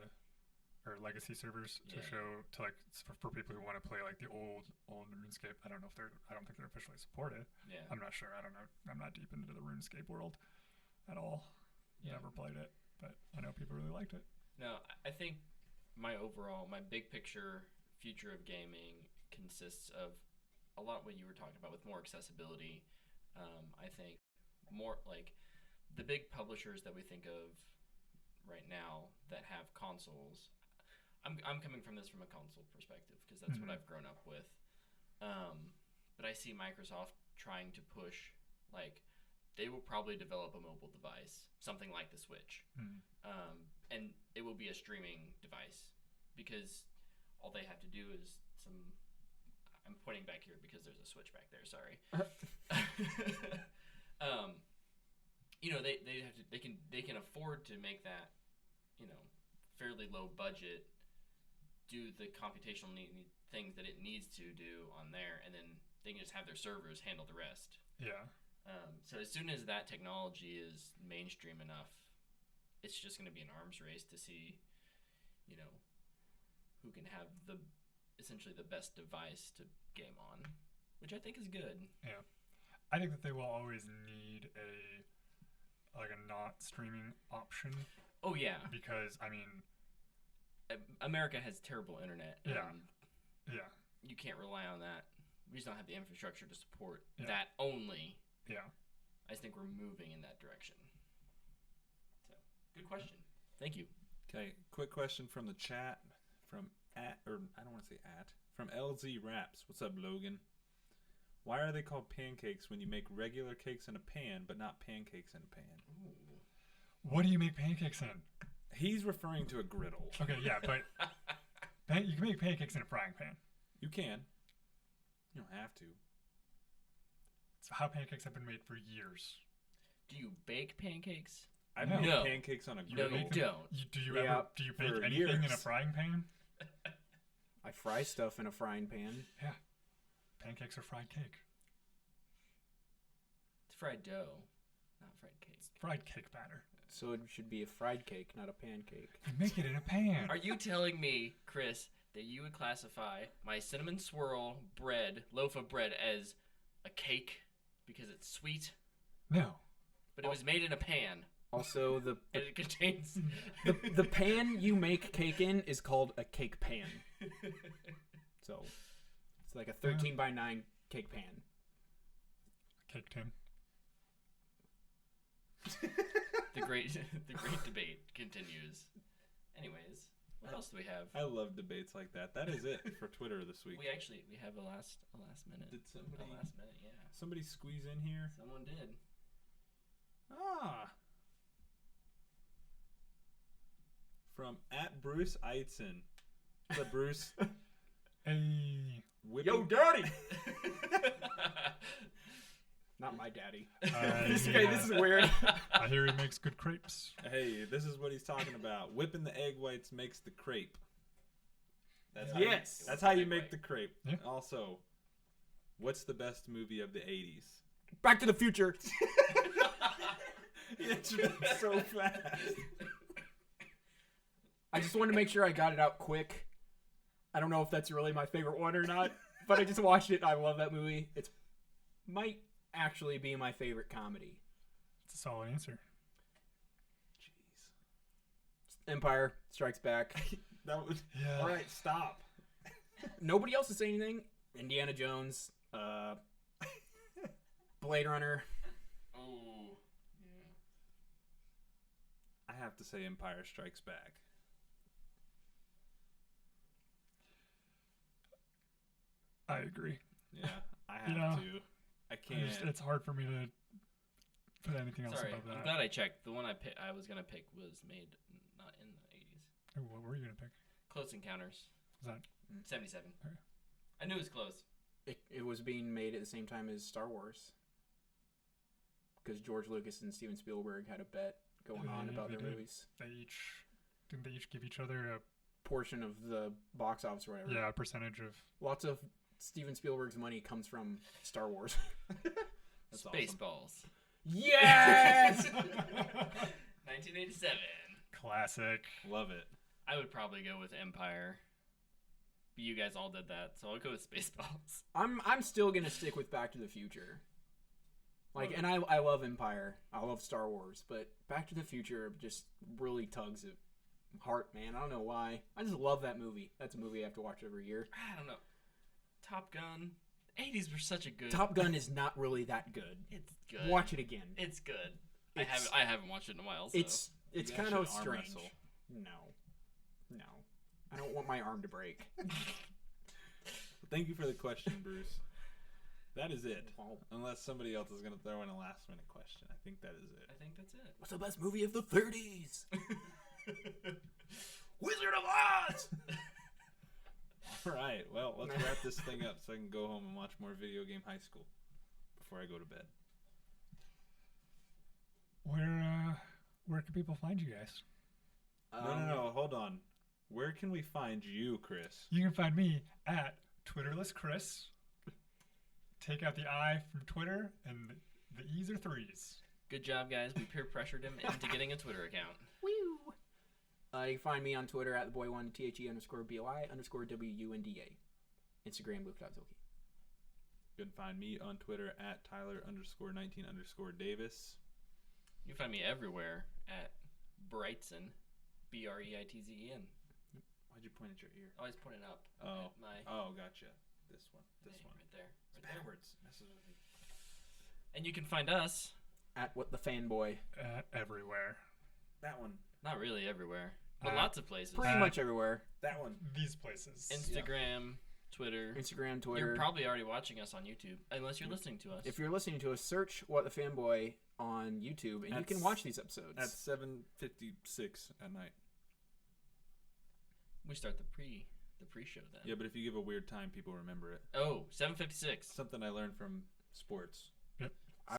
or legacy servers to Yeah. show to like for people who want to play like the old RuneScape. I don't know if they're. I don't think they're officially supported. Yeah. I'm not sure. I don't know. I'm not deep into the RuneScape world at all. Yeah. Never played it, but I know people really liked it. No, I think my big picture future of gaming consists of a lot what you were talking about with more accessibility. I think more like the big publishers that we think of right now that have consoles. I'm coming from this from a console perspective because that's what I've grown up with. But I see Microsoft trying to push, like, they will probably develop a mobile device, something like the Switch. And it will be a streaming device because all they have to do is I'm pointing back here because there's a Switch back there, sorry. You know, they can afford to make that, you know, fairly low budget, do the computational things that it needs to do on there, and then they can just have their servers handle the rest. Yeah. So as soon as that technology is mainstream enough, it's just going to be an arms race to see, you know, who can have essentially the best device to game on, which I think is good. Yeah. I think that they will always need a not streaming option. Oh yeah, Because I mean, America has terrible internet. Yeah. And yeah, you can't rely on that. We just don't have the infrastructure to support Yeah. that only. yeah. I just think we're moving in that direction. So, good question. Thank you. Okay, quick question from the chat from I don't want to say from LZ Raps. What's up, Logan? Why are they called pancakes when you make regular cakes in a pan but not pancakes in a pan? Ooh. What do you make pancakes in? He's referring to a griddle. Okay, yeah, but you can make pancakes in a frying pan. You can. You don't have to. It's how pancakes have been made for years. Do you bake pancakes? I've No. made No. pancakes on a You griddle. you make them- don't. Do you Yeah, ever bake for anything in a years. frying pan? I fry stuff in a frying pan. Yeah. Pancakes are fried cake. It's fried dough, not fried cake. Fried cake batter. So it should be a fried cake, not a pancake. You make it in a pan. Are you telling me, Chris, that you would classify my cinnamon swirl loaf of bread as a cake because it's sweet, No. but it was made in a pan Also, and it contains the pan you make cake in is called a cake pan. So it's like a 13 by 9 cake pan. Cake tin. the great debate continues. Anyways, what else do we have? I love debates like that. That is it for Twitter this week. We have a last minute. Did somebody A last minute, yeah. somebody squeeze in here? Someone did. From @Bruce Eitzen. What's up, Bruce? Hey. Whipping- daddy! Not my daddy. This is weird. I hear he makes good crepes. Hey, this is what he's talking about. Whipping the egg whites makes the crepe. That's how Yes. that's how you Egg make white. the crepe. Yeah. Also, what's the best movie of the 80s? Back to the Future. He answered that so fast. I just wanted to make sure I got it out quick. I don't know if that's really my favorite one or not, but I just watched it and I love that movie. It might actually be my favorite comedy. It's a solid answer. Jeez. Empire Strikes Back. That was Yeah. all right. Stop. Nobody else is saying anything. Indiana Jones. Blade Runner. Oh, yeah. I have to say, Empire Strikes Back. I agree. Yeah, I have You know, to. I can't. It's hard for me to put anything else Sorry, above I'm that. glad I checked. The one I was gonna pick was made not in the 80s. Ooh, what were you gonna pick? Close Encounters, Was that 77. Okay. I knew it was close. It was being made at the same time as Star Wars. Because George Lucas and Steven Spielberg had a bet going on about their They did. movies. didn't they each give each other a Portion of the box office or whatever. percentage of? Lots of Steven Spielberg's money comes from Star Wars. That's awesome. Spaceballs. Yes! 1987. Classic. Love it. I would probably go with Empire. But you guys all did that, so I'll go with Spaceballs. I'm still gonna stick with Back to the Future. Like, and I love Empire. I love Star Wars, but Back to the Future just really tugs at heart, man. I don't know why. I just love that movie. That's a movie I have to watch every year. I don't know. Top Gun. 80s were such a good. Top Gun is not really that good. It's good. Watch it again. It's good. It's- I haven't watched it in a while. So. It's You guys kind of should arm strange. wrestle. No. I don't want my arm to break. Thank you for the question, Bruce. That is it. Well, Unless somebody else is going to throw in a last minute question. I think that is I think that's it. what's the best movie of the 30s? Wizard of Oz. it. All right. Well, let's wrap this thing up so I can go home and watch more Video Game High School before I go to bed. Where can people find you guys? No. Hold on. Where can we find you, Chris? You can find me at Twitterless Chris. Take out the I from Twitter, and the E's are 3s. Good job, guys. We peer pressured him into getting a Twitter account. Woo. You can find me on Twitter at theboy1, THE_BOI_WUNDA. Instagram, Luke.Zilke. You can find me on Twitter at Tyler_19_Davis. You can find me everywhere at Brightson, BREITZEN. Why'd you point at your ear? Always pointing up. Oh. At my Oh, gotcha. This one. name right there. It's backwards. Messes with me. And you can find us. At What the Fanboy. Everywhere. That one. Not really everywhere, but Uh, lots of places. Pretty much everywhere. That one. These places. Instagram, Twitter. Instagram, Twitter. You're probably already watching us on YouTube, unless you're listening to us. If you're listening to us, search What the Fanboy on YouTube, and you can watch these episodes. At 7:56 at night. We start the pre-show then. Yeah, but if you give a weird time, people remember it. Oh, 7:56. Something I learned from sports.